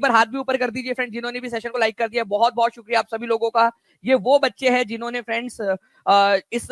बार हाथ भी ऊपर कर दीजिए फ्रेंड्स, जिन्होंने भी सेशन को लाइक कर दिया, बहुत बहुत शुक्रिया आप सभी लोगों का। ये वो बच्चे हैं जिन्होंने फ्रेंड्स इस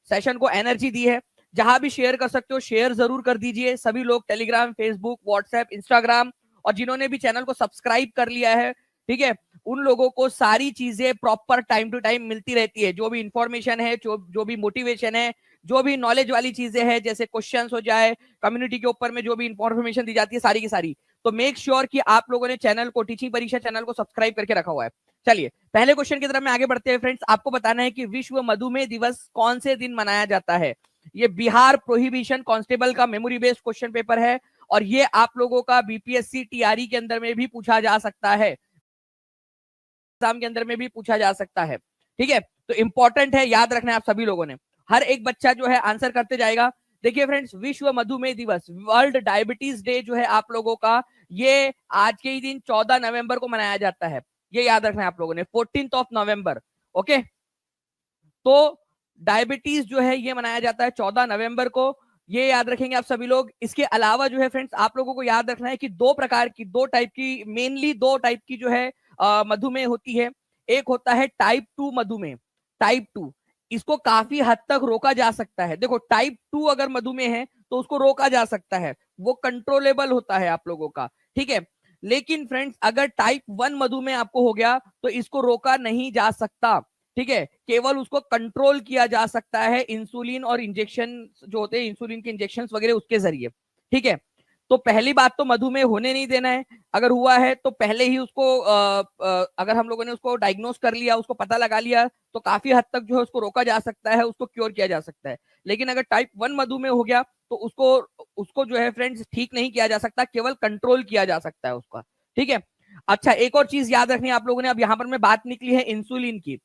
सेशन को एनर्जी दी है। जहां भी शेयर कर सकते हो शेयर जरूर कर दीजिए सभी लोग, टेलीग्राम, फेसबुक, व्हाट्सएप, इंस्टाग्राम, और जिन्होंने भी चैनल को सब्सक्राइब कर लिया है, ठीक है, उन लोगों को सारी चीजें प्रॉपर टाइम टू टाइम मिलती रहती है। जो भी इंफॉर्मेशन है, जो भी मोटिवेशन है, जो भी नॉलेज वाली चीजें हैं, जैसे क्वेश्चंस हो जाए, कम्युनिटी के ऊपर में जो भी इंफॉर्मेशन दी जाती है सारी की सारी, तो मेक श्योर कि आप लोगों ने चैनल को, टीचिंग परीक्षा चैनल को सब्सक्राइब करके रखा हुआ है। चलिए पहले क्वेश्चन की तरफ में आगे बढ़ते हैं फ्रेंड्स। आपको बताना है कि विश्व मधुमेह दिवस कौन से दिन मनाया जाता है। ये बिहार प्रोहिबिशन कांस्टेबल का मेमोरी बेस्ड क्वेश्चन पेपर है, और ये आप लोगों का बीपीएससी टीआरई के अंदर में भी पूछा जा सकता है, एग्जाम के अंदर में भी पूछा जा सकता है, ठीक है। तो इंपॉर्टेंट है, याद रखना है आप सभी लोगों ने। हर एक बच्चा जो है आंसर करते जाएगा। देखिए फ्रेंड्स, विश्व मधुमेह दिवस, वर्ल्ड डायबिटीज डे जो है आप लोगों का, ये आज के ही दिन 14 नवंबर को मनाया जाता है। ये याद रखना है आप लोगों ने, 14th ऑफ नवंबर। ओके, तो डायबिटीज जो है ये मनाया जाता है 14 नवंबर को, ये याद रखेंगे आप सभी लोग। इसके अलावा जो है फ्रेंड्स आप लोगों को याद रखना है कि दो प्रकार की, दो टाइप की, मेनली दो टाइप की जो है मधुमेह होती है। एक होता है टाइप 2 मधुमेह। टाइप 2, इसको काफी हद तक रोका जा सकता है। देखो टाइप 2 अगर मधुमेह है तो उसको रोका जा सकता है, वो कंट्रोलेबल होता है आप लोगों का, ठीक है। लेकिन फ्रेंड्स अगर टाइप 1 मधुमेह आपको हो गया तो इसको रोका नहीं जा सकता, ठीक है, केवल उसको कंट्रोल किया जा सकता है इंसुलिन और इंजेक्शन जो होते हैं, इंसुलिन के इंजेक्शन वगैरह उसके जरिए, ठीक है। तो पहली बात तो मधुमेह होने नहीं देना है। अगर हुआ है तो पहले ही उसको अगर हम लोगों ने उसको डायग्नोस कर लिया, उसको पता लगा लिया, तो काफी हद तक जो है उसको रोका जा सकता है, उसको क्योर किया जा सकता है। लेकिन अगर टाइप 1 मधुमेह हो गया तो उसको उसको जो है फ्रेंड्स ठीक नहीं किया जा सकता, केवल कंट्रोल किया जा सकता है उसका, ठीक है। अच्छा, एक और चीज याद रखनी है आप लोगों ने, अब यहां पर मैं बात निकली है इंसुलिन की,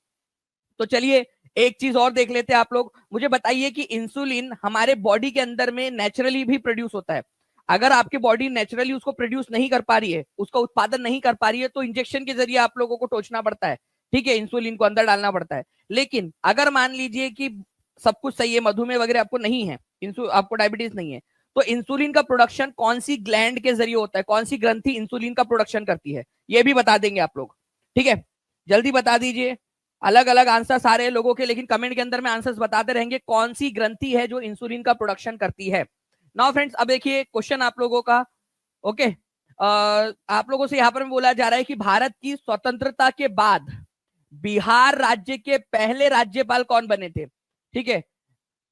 तो चलिए एक चीज और देख लेते हैं। आप लोग मुझे बताइए कि इंसुलिन हमारे बॉडी के अंदर में नेचुरली भी प्रोड्यूस होता है। अगर आपकी बॉडी नेचुरली उसको प्रोड्यूस नहीं कर पा रही है, उसका उत्पादन नहीं कर पा रही है, तो इंजेक्शन के जरिए आप लोगों को टोचना पड़ता है, ठीक है, इंसुलिन को अंदर डालना पड़ता है। लेकिन अगर मान लीजिए कि सब कुछ सही है, मधुमेह वगैरह आपको नहीं है, आपको डायबिटीज नहीं है, तो इंसुलिन का प्रोडक्शन कौन सी ग्लैंड के जरिए होता है, कौन सी ग्रंथि इंसुलिन का प्रोडक्शन करती है, ये भी बता देंगे आप लोग, ठीक है। जल्दी बता दीजिए, अलग अलग आंसर सारे लोगों के, लेकिन कमेंट के अंदर में आंसर्स बताते रहेंगे कौन सी ग्रंथि है जो इंसुलिन का प्रोडक्शन करती है। नाउ फ्रेंड्स अब देखिए क्वेश्चन आप लोगों का। ओके, आप लोगों से यहां पर बोला जा रहा है कि भारत की स्वतंत्रता के बाद बिहार राज्य के पहले राज्यपाल कौन बने थे, ठीक है।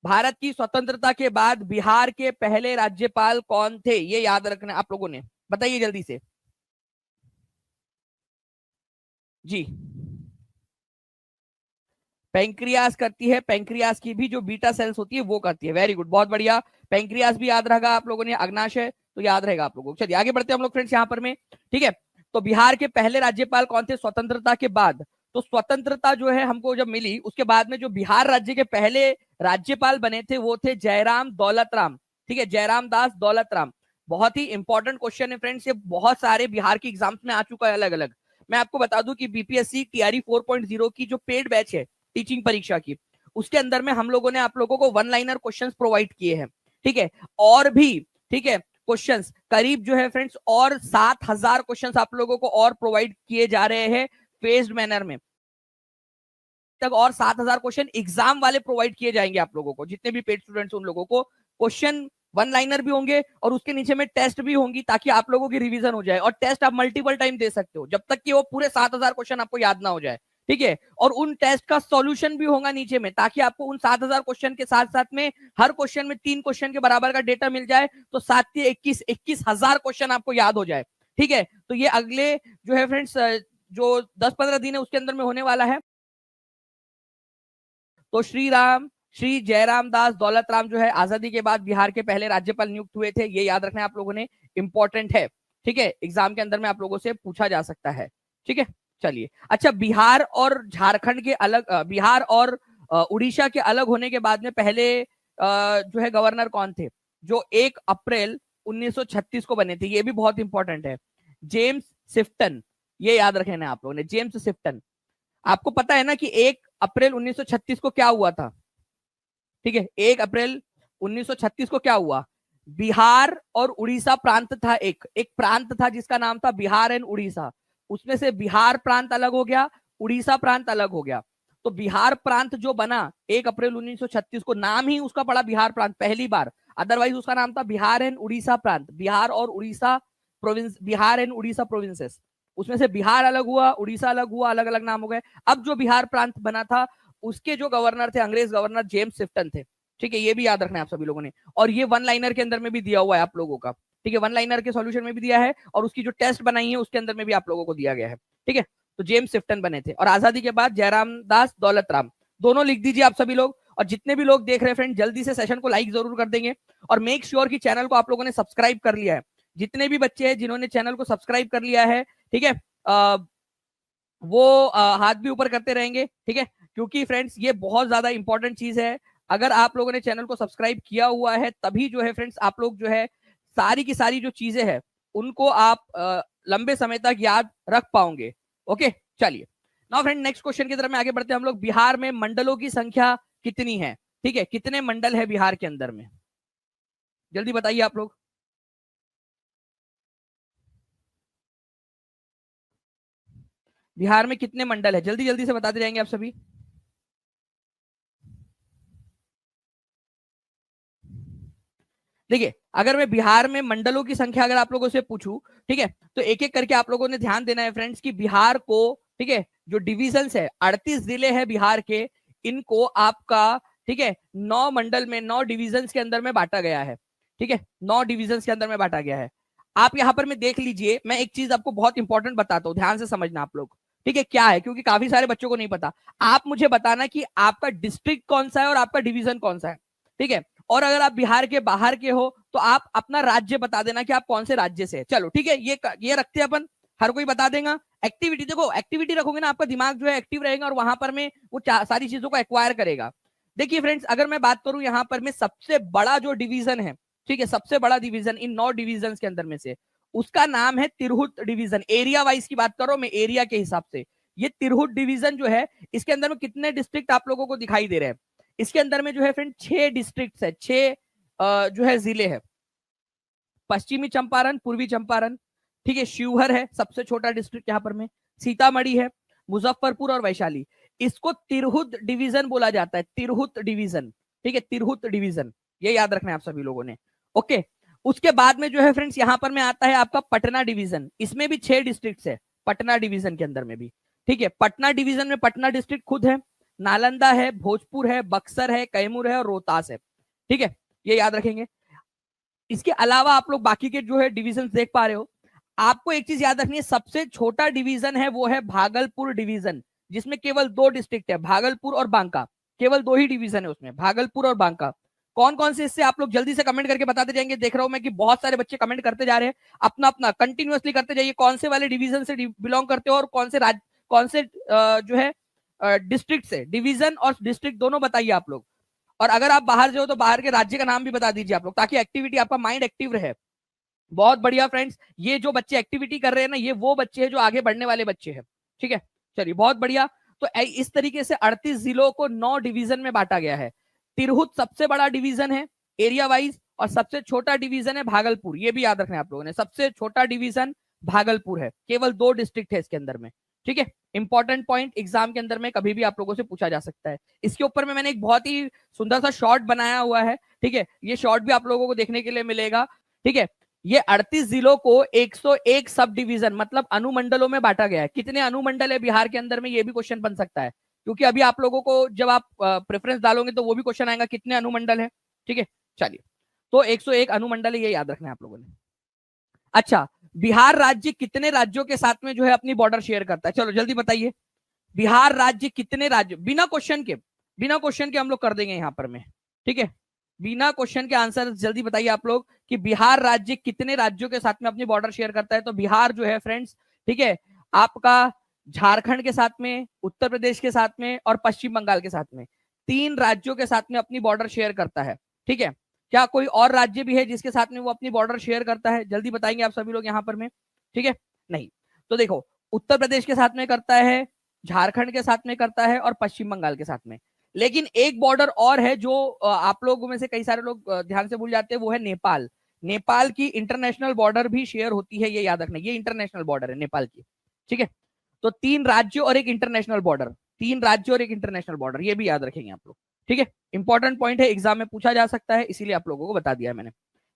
भारत की स्वतंत्रता के बाद बिहार के पहले राज्यपाल कौन थे, ये याद रखना आप लोगों ने, बताइए जल्दी से जी। पेंक्रियास करती है, पेंक्रियास की भी जो बीटा सेल्स होती है वो करती है। वेरी गुड, बहुत बढ़िया, पेंक्रियास भी याद रखा आप लोगों ने, अग्नाशय तो याद रहेगा आप लोगों को। चलिए आगे बढ़ते हैं हम लोग फ्रेंड्स यहाँ पर में, ठीक है। तो बिहार के पहले राज्यपाल कौन थे स्वतंत्रता के बाद, तो स्वतंत्रता जो है हमको जब मिली उसके बाद में जो बिहार राज्य के पहले राज्यपाल बने थे वो थे जयराम दौलत राम, ठीक है, जयराम दास दौलत राम। बहुत ही इंपॉर्टेंट क्वेश्चन है फ्रेंड्स, ये बहुत सारे बिहार की एग्जाम्स में आ चुका है अलग अलग। मैं आपको बता दूं कि बीपीएससी टीआरई 4.0 की जो पेड बैच है टीचिंग परीक्षा की, उसके अंदर में हम लोगों ने आप लोगों को वन लाइनर क्वेश्चंस प्रोवाइड किए हैं, ठीक है। और भी, ठीक है, क्वेश्चंस करीब जो है फ्रेंड्स और 7,000 क्वेश्चंस आप लोगों को और प्रोवाइड किए जा रहे हैं फेज्ड मैनर में। तक और 7,000 क्वेश्चन एग्जाम वाले प्रोवाइड किए जाएंगे आप लोगों को, जितने भी पेड स्टूडेंट्स उन लोगों को क्वेश्चन वन लाइनर भी होंगे और उसके नीचे में टेस्ट भी होंगी, ताकि आप लोगों की रिवीजन हो जाए। और टेस्ट आप मल्टीपल टाइम दे सकते हो जब तक कि वो पूरे 7,000 क्वेश्चन आपको याद ना हो जाए, ठीक है। और उन टेस्ट का सॉल्यूशन भी होगा नीचे में, ताकि आपको उन 7,000 क्वेश्चन के साथ साथ में हर क्वेश्चन में 3 क्वेश्चन के बराबर का डेटा मिल जाए, तो 21,000 क्वेश्चन आपको याद हो जाए, ठीक है। तो ये अगले जो है फ्रेंड्स जो 10-15 दिन है उसके अंदर में होने वाला है। तो श्री जयराम दास दौलत राम जो है आजादी के बाद बिहार के पहले राज्यपाल नियुक्त हुए थे, ये याद रखना है आप लोगों ने, इंपॉर्टेंट है, ठीक है, एग्जाम के अंदर में आप लोगों से पूछा जा सकता है, ठीक है। चलिए, अच्छा, बिहार और झारखंड के अलग, बिहार और उड़ीसा के अलग होने के बाद में पहले जो है गवर्नर कौन थे, जो 1 अप्रैल 1936 को बने थे, ये भी बहुत इंपॉर्टेंट है। जेम्स सिफ्टन, ये याद रखना है आप लोगों ने, जेम्स सिफ्टन। आपको पता है ना कि 1 अप्रैल 1936 को क्या हुआ था, ठीक है, 1 अप्रैल 1936 को क्या हुआ, बिहार और उड़ीसा प्रांत था, एक प्रांत था जिसका नाम था बिहार एंड उड़ीसा। उसमें से बिहार प्रांत अलग हो गया, उड़ीसा प्रांत अलग हो गया। तो बिहार प्रांत जो बना 1 अप्रैल 1936 को, नाम ही उसका पड़ा बिहार प्रांत पहली बार, अदरवाइज उसका नाम था बिहार एंड उड़ीसा प्रांत, बिहार और Orissa province, Bihar and Orissa provinces. उसमें से बिहार अलग हुआ, उड़ीसा अलग हुआ, अलग अलग नाम हो गए। अब जो बिहार प्रांत बना था उसके जो गवर्नर थे, अंग्रेज गवर्नर जेम्स सिफ्टन थे। ठीक है, ये भी याद रखना है आप सभी लोगों ने। और ये वन लाइनर के अंदर में भी दिया हुआ है आप लोगों का। ठीक है, वन लाइनर के सॉल्यूशन में भी दिया है और उसकी जो टेस्ट बनाई है उसके अंदर में भी आप लोगों को दिया गया है। ठीक है, तो जेम्स सिफ्टन बने थे। और आजादी के बाद जयराम दास दौलत राम, दोनों लिख दीजिए आप सभी लोग। और जितने भी लोग देख रहे हैं फ्रेंड, जल्दी से सेशन को लाइक जरूर कर देंगे और मेक श्योर कि चैनल को आप लोगों ने सब्सक्राइब कर लिया है। जितने भी बच्चे हैं जिन्होंने चैनल को सब्सक्राइब कर लिया है, ठीक है, वो हाथ भी ऊपर करते रहेंगे। ठीक है, क्योंकि फ्रेंड्स ये बहुत ज्यादा इंपॉर्टेंट चीज है। अगर आप लोगों ने चैनल को सब्सक्राइब किया हुआ है तभी जो है फ्रेंड्स आप लोग जो है सारी की सारी जो चीजें हैं उनको आप लंबे समय तक याद रख पाओगे। ओके, चलिए नाउ फ्रेंड नेक्स्ट क्वेश्चन की तरफ में आगे बढ़ते हैं हम लोग। बिहार में मंडलों की संख्या कितनी है? ठीक है, कितने मंडल है बिहार के अंदर में? जल्दी बताइए आप लोग। बिहार में कितने मंडल है? जल्दी जल्दी से बताते जाएंगे आप सभी। देखिए, अगर मैं बिहार में मंडलों की संख्या अगर आप लोगों से पूछूं, ठीक है, तो एक एक करके आप लोगों ने ध्यान देना है फ्रेंड्स कि बिहार को, ठीक है, जो डिविजन्स है 38 जिले हैं बिहार के, इनको आपका, ठीक है, 9 मंडल में 9 डिविजन्स के अंदर में बांटा गया है। ठीक है, 9 डिविजन्स के अंदर में बांटा गया है। आप यहां पर में देख लीजिए, मैं एक चीज आपको बहुत इंपॉर्टेंट बताता हूं, ध्यान से समझना आप लोग। ठीक है, क्या है, क्योंकि काफी सारे बच्चों को नहीं पता। आप मुझे बताना कि आपका डिस्ट्रिक्ट कौन सा है और आपका डिवीजन कौन सा है। ठीक है, और अगर आप बिहार के बाहर के हो तो आप अपना राज्य बता देना कि आप कौन से राज्य से है। चलो ठीक है, ये रखते हैं अपन, हर कोई बता देगा। एक्टिविटी देखो, एक्टिविटी रखोगे ना आपका दिमाग जो है एक्टिव रहेगा और वहां पर में वो सारी चीजों को एक्वायर करेगा। देखिए फ्रेंड्स, अगर मैं बात करूं यहाँ पर में सबसे बड़ा जो डिवीजन है, ठीक है, सबसे बड़ा डिवीजन इन 9 डिवीजन के अंदर में से, उसका नाम है तिरहुत डिवीजन। एरिया वाइज की बात करो, मैं एरिया के हिसाब से, ये तिरहुत डिवीजन जो है इसके अंदर में कितने डिस्ट्रिक्ट आप लोगों को दिखाई दे रहे हैं? इसके अंदर में जो है फ्रेंड 6 डिस्ट्रिक्ट है, 6 जो है जिले है। पश्चिमी चंपारण, पूर्वी चंपारण, ठीक है, शिवहर है सबसे छोटा डिस्ट्रिक्ट यहाँ पर में, सीतामढ़ी है, मुजफ्फरपुर और वैशाली। इसको तिरहुत डिवीजन बोला जाता है, तिरहुत डिवीजन। ठीक है, तिरहुत डिवीजन, ये याद रखना है आप सभी लोगों ने। ओके, उसके बाद में जो है फ्रेंड्स यहाँ पर में आता है आपका पटना डिवीजन। इसमें भी 6 डिस्ट्रिक्ट है पटना डिवीजन के अंदर में भी। ठीक है, पटना डिवीजन में पटना डिस्ट्रिक्ट खुद है, नालंदा है, भोजपुर है, बक्सर है, कैमूर है और रोहतास है। ठीक है, ये याद रखेंगे। इसके अलावा आप लोग बाकी के जो है डिवीजन देख पा रहे हो। आपको एक चीज याद रखनी है, सबसे छोटा डिवीजन है वो है भागलपुर डिवीजन, जिसमें केवल 2 डिस्ट्रिक्ट है, भागलपुर और बांका। केवल 2 ही डिवीजन है उसमें, भागलपुर और बांका। कौन कौन से इससे आप लोग जल्दी से कमेंट करके बताते जाएंगे। देख रहा हूं मैं कि बहुत सारे बच्चे कमेंट करते जा रहे हैं, अपना अपना कंटिन्यूअसली करते जाइए, कौन से वाले डिवीजन से बिलोंग करते हो और कौन से राज्य, कौन से जो है डिस्ट्रिक्ट से। डिवीजन और डिस्ट्रिक्ट दोनों बताइए आप लोग। और अगर आप बाहर जो हो तो बाहर के राज्य का नाम भी बता दीजिए आप लोग, ताकि एक्टिविटी आपका माइंड एक्टिव रहे। बहुत बढ़िया फ्रेंड्स, ये जो बच्चे एक्टिविटी कर रहे हैं ना, ये वो बच्चे हैं जो आगे बढ़ने वाले बच्चे हैं। ठीक है, चलिए बहुत बढ़िया। तो इस तरीके से 38 जिलों को 9 डिवीजन में बांटा गया है। तिरहुत सबसे बड़ा डिवीजन है एरिया वाइज और सबसे छोटा डिवीजन है भागलपुर। ये भी याद रखना है आप लोगों ने, सबसे छोटा डिवीजन भागलपुर है, केवल 2 डिस्ट्रिक्ट है इसके अंदर में। ठीक है, इंपॉर्टेंट पॉइंट एग्जाम के अंदर में कभी भी आप लोगों से पूछा जा सकता है। इसके ऊपर में मैंने एक बहुत ही सुंदर सा शॉर्ट बनाया हुआ है। ठीक है, ये शॉर्ट भी आप लोगों को देखने के लिए मिलेगा। ठीक है, ये 38 जिलों को 101 सब डिवीजन मतलब अनुमंडलों में बांटा गया है। कितने अनुमंडल है बिहार के अंदर में, ये भी क्वेश्चन बन सकता है, क्योंकि अभी आप लोगों को जब आप प्रेफरेंस डालोगे तो वो भी क्वेश्चन आएगा कितने अनुमंडल है। ठीक है, चलिए, तो 101 अनुमंडल है, ये याद रखना है आप लोगों ने। अच्छा, बिहार राज्य कितने राज्यों के साथ में जो है अपनी बॉर्डर शेयर करता है? चलो जल्दी बताइए, बिहार राज्य कितने राज्य, बिना क्वेश्चन के, बिना क्वेश्चन के हम लोग कर देंगे यहां पर में। ठीक है, बिना क्वेश्चन के आंसर जल्दी बताइए आप लोग कि बिहार राज्य कितने राज्यों के साथ में अपनी बॉर्डर शेयर करता है। तो बिहार जो है फ्रेंड्स, ठीक है, आपका झारखंड के साथ में, उत्तर प्रदेश के साथ में और पश्चिम बंगाल के साथ में, 3 राज्यों के साथ में अपनी बॉर्डर शेयर करता है। ठीक है, क्या कोई और राज्य भी है जिसके साथ में वो अपनी बॉर्डर शेयर करता है? जल्दी बताएंगे आप सभी लोग यहाँ पर में। ठीक है, नहीं तो देखो, उत्तर प्रदेश के साथ में करता है, झारखंड के साथ में करता है और पश्चिम बंगाल के साथ में। लेकिन एक बॉर्डर और है जो आप लोगों में से कई सारे लोग ध्यान से भूल जाते हैं, वो है नेपाल। नेपाल की इंटरनेशनल बॉर्डर भी शेयर होती है, ये याद रखना, ये इंटरनेशनल बॉर्डर है नेपाल की, ठीक है। तो 3 राज्य और एक इंटरनेशनल बॉर्डर, 3 राज्य और एक इंटरनेशनल बॉर्डर, ये भी याद रखेंगे आप लोग, ठीक है। इंपॉर्टेंट पॉइंट है, एग्जाम में पूछा जा सकता है, इसीलिए आप लोगों को बता दिया है मैंने,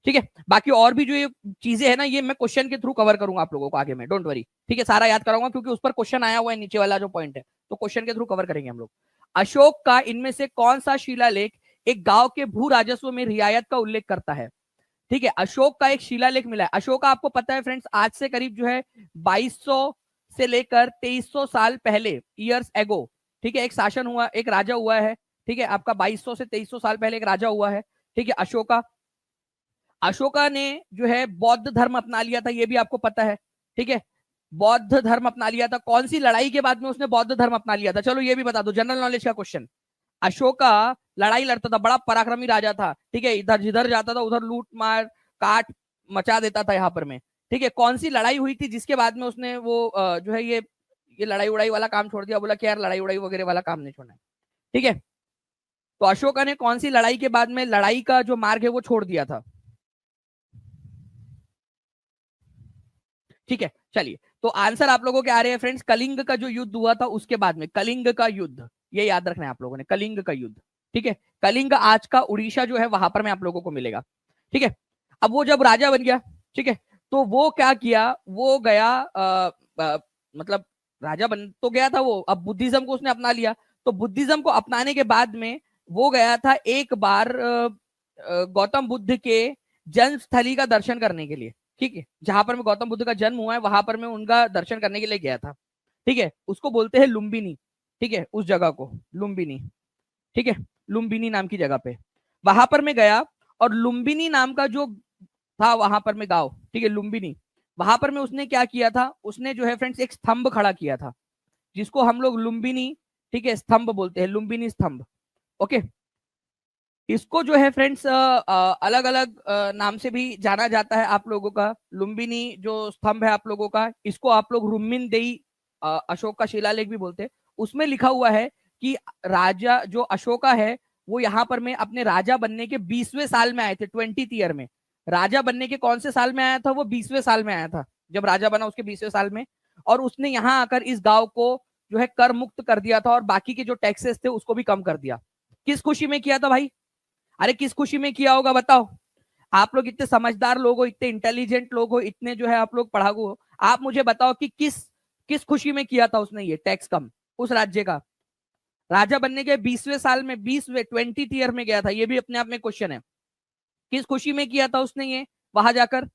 ठीक है। बाकी और भी जो ये चीजें है ना, ये मैं क्वेश्चन के थ्रू कवर करूंगा आप लोगों को आगे में, डोंट वरी, ठीक है। सारा याद कराऊंगा क्योंकि उस पर क्वेश्चन आया हुआ है, नीचे वाला जो पॉइंट है, तो क्वेश्चन के थ्रू कवर करेंगे हम लोग। अशोक का इनमें से कौन सा शिलालेख एक गांव के भू राजस्व में रियायत का उल्लेख करता है, ठीक है। अशोक का एक शिलालेख मिला है। अशोक का आपको पता है फ्रेंड्स, आज से करीब जो है 2200 से लेकर 2300 साल पहले, ईयर्स एगो, ठीक है, एक शासन हुआ, एक राजा हुआ है, ठीक है। आपका 2200 से 2300 साल पहले एक राजा हुआ है, ठीक है, अशोका। अशोका ने जो है बौद्ध धर्म अपना लिया था, ये भी आपको पता है, ठीक है। बौद्ध धर्म अपना लिया था, कौन सी लड़ाई के बाद में उसने बौद्ध धर्म अपना लिया था, चलो ये भी बता दो, जनरल नॉलेज का क्वेश्चन। अशोका लड़ाई लड़ता था, बड़ा पराक्रमी राजा था, ठीक है, इधर जिधर जाता था उधर लूट मार काट मचा देता था यहाँ पर में, ठीक है। कौन सी लड़ाई हुई थी जिसके बाद में उसने वो जो है ये लड़ाई उड़ाई वाला काम छोड़ दिया, बोला कि यार लड़ाई उड़ाई वगैरह वाला काम नहीं छोड़ना है, ठीक है। तो अशोका ने कौन सी लड़ाई के बाद में लड़ाई का जो मार्ग है वो छोड़ दिया था, ठीक है। चलिए, तो आंसर आप लोगों के आ रहे हैं फ्रेंड्स, कलिंग का जो युद्ध हुआ था उसके बाद में, कलिंग का युद्ध, ये याद रखना है आप लोगों ने, कलिंग का युद्ध, ठीक है। कलिंग आज का उड़ीसा जो है वहां पर में आप लोगों को मिलेगा, ठीक है। अब वो जब राजा बन गया, ठीक है, तो वो क्या किया, वो गया मतलब राजा बन तो गया था वो, अब बुद्धिज्म को उसने अपना लिया, तो बुद्धिज्म को अपनाने के बाद में वो गया था एक बार गौतम बुद्ध के जन्म स्थली का दर्शन करने के लिए, ठीक है, जहां पर में गौतम बुद्ध का जन्म हुआ है वहां पर मैं उनका दर्शन करने के लिए गया था, ठीक है। उसको बोलते हैं लुम्बिनी, ठीक है, उस जगह को लुम्बिनी, ठीक है, लुम्बिनी नाम की जगह पे वहां पर मैं गया, और लुम्बिनी नाम का जो था वहां पर मैं गांव, ठीक है, लुम्बिनी, वहां पर में उसने क्या किया था, उसने जो है फ्रेंड्स एक स्तंभ खड़ा किया था, जिसको हम लोग लुम्बिनी, ठीक है, स्तंभ बोलते हैं, लुम्बिनी स्तंभ, ओके। इसको जो है फ्रेंड्स अलग अलग नाम से भी जाना जाता है आप लोगों का, लुम्बिनी जो स्तंभ है आप लोगों का, इसको आप लोग रुम्मिन देई अशोक का शिलालेख भी बोलते हैं। उसमें लिखा हुआ है कि राजा जो अशोका है वो यहाँ पर में अपने राजा बनने के 20वें साल में आए थे, 20th ईयर में। राजा बनने के कौन से साल में आया था, वो 20वें साल में आया था, जब राजा बना उसके 20वें साल में, और उसने यहाँ आकर इस गांव को जो है कर मुक्त कर दिया था, और बाकी के जो टैक्सेस थे उसको भी कम कर दिया। किस खुशी में किया था भाई, अरे किस खुशी में किया होगा बताओ, आप लोग इतने समझदार लोग हो, इतने इंटेलिजेंट लोग हो, इतने जो है आप लोग पढ़ाकू हो, आप मुझे बताओ कि किस किस खुशी में किया था उसने ये टैक्स कम उस राज्य का। राजा बनने के 20वें साल में, 20वें 20th ईयर में गया था, ये भी अपने आप में क्वेश्चन है, किस खुशी में किया था उसने ये वहां जाकर,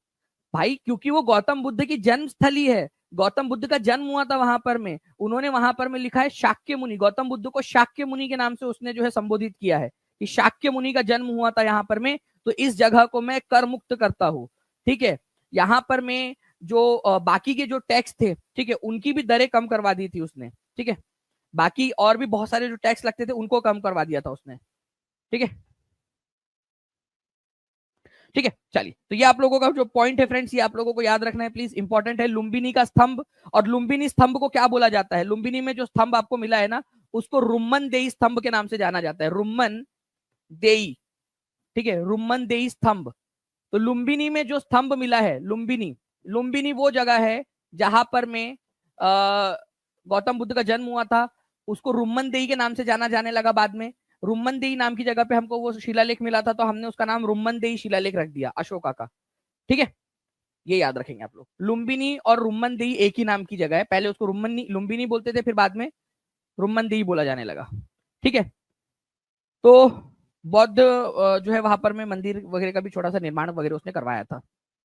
भाई क्योंकि वो गौतम बुद्ध की जन्म स्थली है, गौतम बुद्ध का जन्म हुआ था वहां पर में, उन्होंने वहां पर में लिखा है शाक्य मुनि, गौतम बुद्ध को शाक्य मुनि के नाम से उसने जो है संबोधित किया है कि शाक्य मुनि का जन्म हुआ था यहाँ पर में, तो इस जगह को मैं कर मुक्त करता हूँ, ठीक है। यहाँ पर में जो बाकी के जो टैक्स थे, ठीक है, उनकी भी दरें कम करवा दी थी उसने, ठीक है, बाकी और भी बहुत सारे जो टैक्स लगते थे उनको कम करवा दिया था उसने, ठीक है, ठीक है। चलिए, तो ये आप लोगों का जो पॉइंट है फ्रेंड्स, ये आप लोगों को याद रखना है प्लीज, इंपॉर्टेंट है, लुम्बिनी का स्तंभ। और लुम्बिनी स्तंभ को क्या बोला जाता है, लुम्बिनी में जो स्तंभ आपको मिला है ना, उसको रुम्मन देई स्तंभ के नाम से जाना जाता है, रुम्मन देई, ठीक है, रुम्मन देई स्तंभ। तो लुम्बिनी में जो स्तंभ मिला है, लुम्बिनी, लुम्बिनी वो जगह है जहां पर में गौतम बुद्ध का जन्म हुआ था, उसको रुम्मन देई के नाम से जाना जाने लगा बाद में, रुम्मन देई नाम की जगह पे हमको वो शिलालेख मिला था, तो हमने उसका नाम रुम्मन देई शिलालेख रख दिया अशोका का, ठीक है। ये याद रखेंगे आप लोग, लुम्बिनी और रुम्मन देई एक ही नाम की जगह है, पहले उसको लुम्बिनी बोलते थे, फिर बाद में रुम्मन देई बोला जाने लगा, ठीक है। तो बौद्ध जो है वहां पर में मंदिर वगैरह का भी छोटा सा निर्माण वगैरह उसने करवाया था।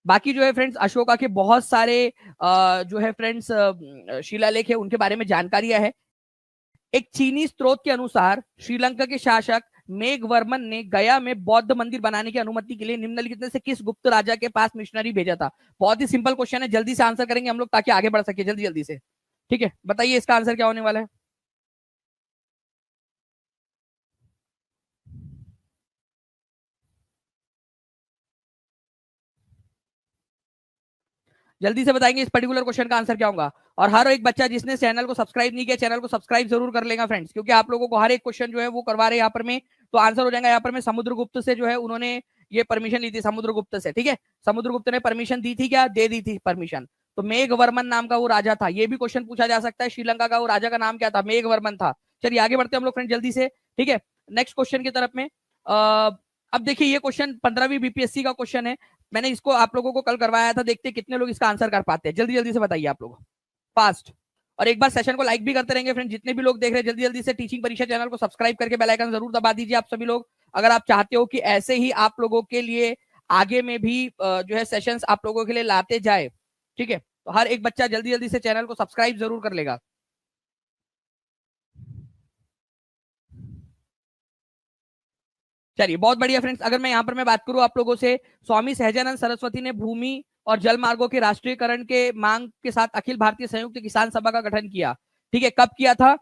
बाकी जो है फ्रेंड्स अशोका के बहुत सारे जो है फ्रेंड्स शिलालेख है, उनके बारे में जानकारियां है। एक चीनी स्रोत के अनुसार श्रीलंका के शासक मेघवर्मन ने गया में बौद्ध मंदिर बनाने की अनुमति के लिए निम्नलिखित में से किस गुप्त राजा के पास मिशनरी भेजा था। बहुत ही सिंपल क्वेश्चन है, जल्दी से आंसर करेंगे हम लोग ताकि आगे बढ़ सके, जल्दी जल्दी से, ठीक है। बताइए इसका आंसर क्या होने वाला है, जल्दी से बताएंगे इस पर्टिकुलर क्वेश्चन का आंसर क्या होगा। और हर एक बच्चा जिसने चैनल को सब्सक्राइब नहीं किया, चैनल को सब्सक्राइब जरूर कर लेगा फ्रेंड्स, क्योंकि आप लोगों को हर एक क्वेश्चन जो है वो करवा रहे हैं यहाँ पर में, तो आंसर हो जाएगा यहाँ पर में समुद्रगुप्त से जो है उन्होंने ये परमिशन ली थी समुद्रगुप्त से, ठीक है। समुद्रगुप्त ने परमिशन दी थी क्या? दे दी थी परमिशन। तो मेघवर्मन नाम का वो राजा था, ये भी क्वेश्चन पूछा जा सकता है। श्रीलंका का वो राजा का नाम क्या था? मेघवर्मन था। चलिए आगे बढ़ते हैं हम लोग फ्रेंड जल्दी से, ठीक है, नेक्स्ट क्वेश्चन की तरफ में। अब देखिए ये क्वेश्चन 15वीं बीपीएससी का क्वेश्चन है, मैंने इसको आप लोगों को कल करवाया था, देखते हैं कितने लोग इसका आंसर कर पाते हैं। जल्दी जल्दी से बताइए आप लोग, फास्ट। और एक बार सेशन को लाइक भी करते रहेंगे फ्रेंड, जितने भी लोग देख रहे हैं जल्दी जल्दी से टीचिंग परीक्षा चैनल को सब्सक्राइब करके बेल आइकन जरूर दबा दीजिए आप सभी लोग, अगर आप चाहते हो कि ऐसे ही आप लोगों के लिए आगे में भी जो है सेशंस आप लोगों के लिए लाते जाए, ठीक है। तो हर एक बच्चा जल्दी जल्दी से चैनल को सब्सक्राइब जरूर कर लेगा। चलिए बहुत बढ़िया फ्रेंड्स, अगर मैं यहाँ पर मैं बात करूं आप लोगों से, स्वामी सहजानंद सरस्वती ने भूमि और जल मार्गों के राष्ट्रीयकरण के मांग के साथ अखिल भारतीय संयुक्त किसान सभा का गठन किया, ठीक है। कब किया था?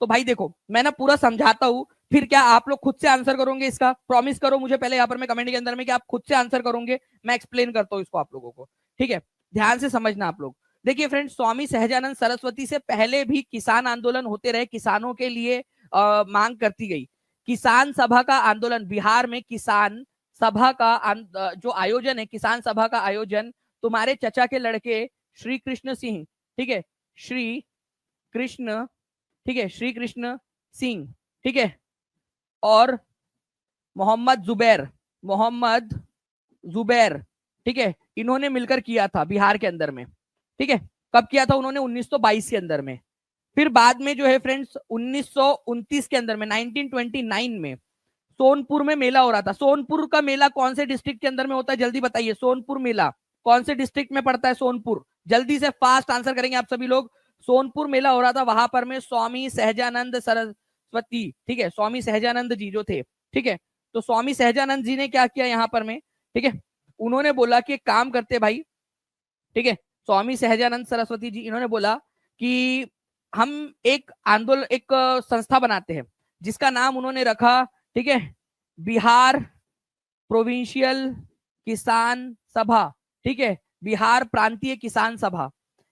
तो भाई देखो मैं ना पूरा समझाता हूं, फिर क्या आप लोग खुद से आंसर करोगे इसका? प्रॉमिस करो मुझे पहले यहाँ पर मैं कमेंट के अंदर में कि आप खुद से आंसर करोगे, मैं एक्सप्लेन करता हूँ इसको आप लोगों को, ठीक है। ध्यान से समझना आप लोग। देखिए फ्रेंड्स, स्वामी सहजानंद सरस्वती से पहले भी किसान आंदोलन होते रहे, किसानों के लिए मांग करती गई। किसान सभा का आंदोलन, बिहार में किसान सभा का जो आयोजन है, किसान सभा का आयोजन तुम्हारे चचा के लड़के श्री कृष्ण सिंह, ठीक है, श्री कृष्ण, ठीक है, श्री कृष्ण सिंह, ठीक है, और मोहम्मद जुबैर, ठीक है, इन्होंने मिलकर किया था बिहार के अंदर में, ठीक है। कब किया था उन्होंने? 1922 के अंदर में। फिर बाद में जो है फ्रेंड्स 1929 के अंदर में, 1929 में सोनपुर में मेला हो रहा था। सोनपुर का मेला कौन से डिस्ट्रिक्ट के अंदर में होता है? जल्दी बताइए, सोनपुर मेला कौन से डिस्ट्रिक्ट में पड़ता है? सोनपुर, जल्दी से फास्ट आंसर करेंगे आप सभी लोग। सोनपुर मेला हो रहा था, वहां पर में स्वामी सहजानंद सरस्वती, ठीक है, स्वामी सहजानंद जी जो थे, ठीक है। तो स्वामी सहजानंद जी ने क्या किया यहाँ पर में, ठीक है, उन्होंने बोला कि एक काम करते भाई, ठीक है, स्वामी सहजानंद सरस्वती जी इन्होंने बोला कि हम एक आंदोलन, एक संस्था बनाते हैं जिसका नाम उन्होंने रखा, ठीक है, बिहार प्रोविंशियल किसान सभा, ठीक है, बिहार प्रांतीय किसान सभा।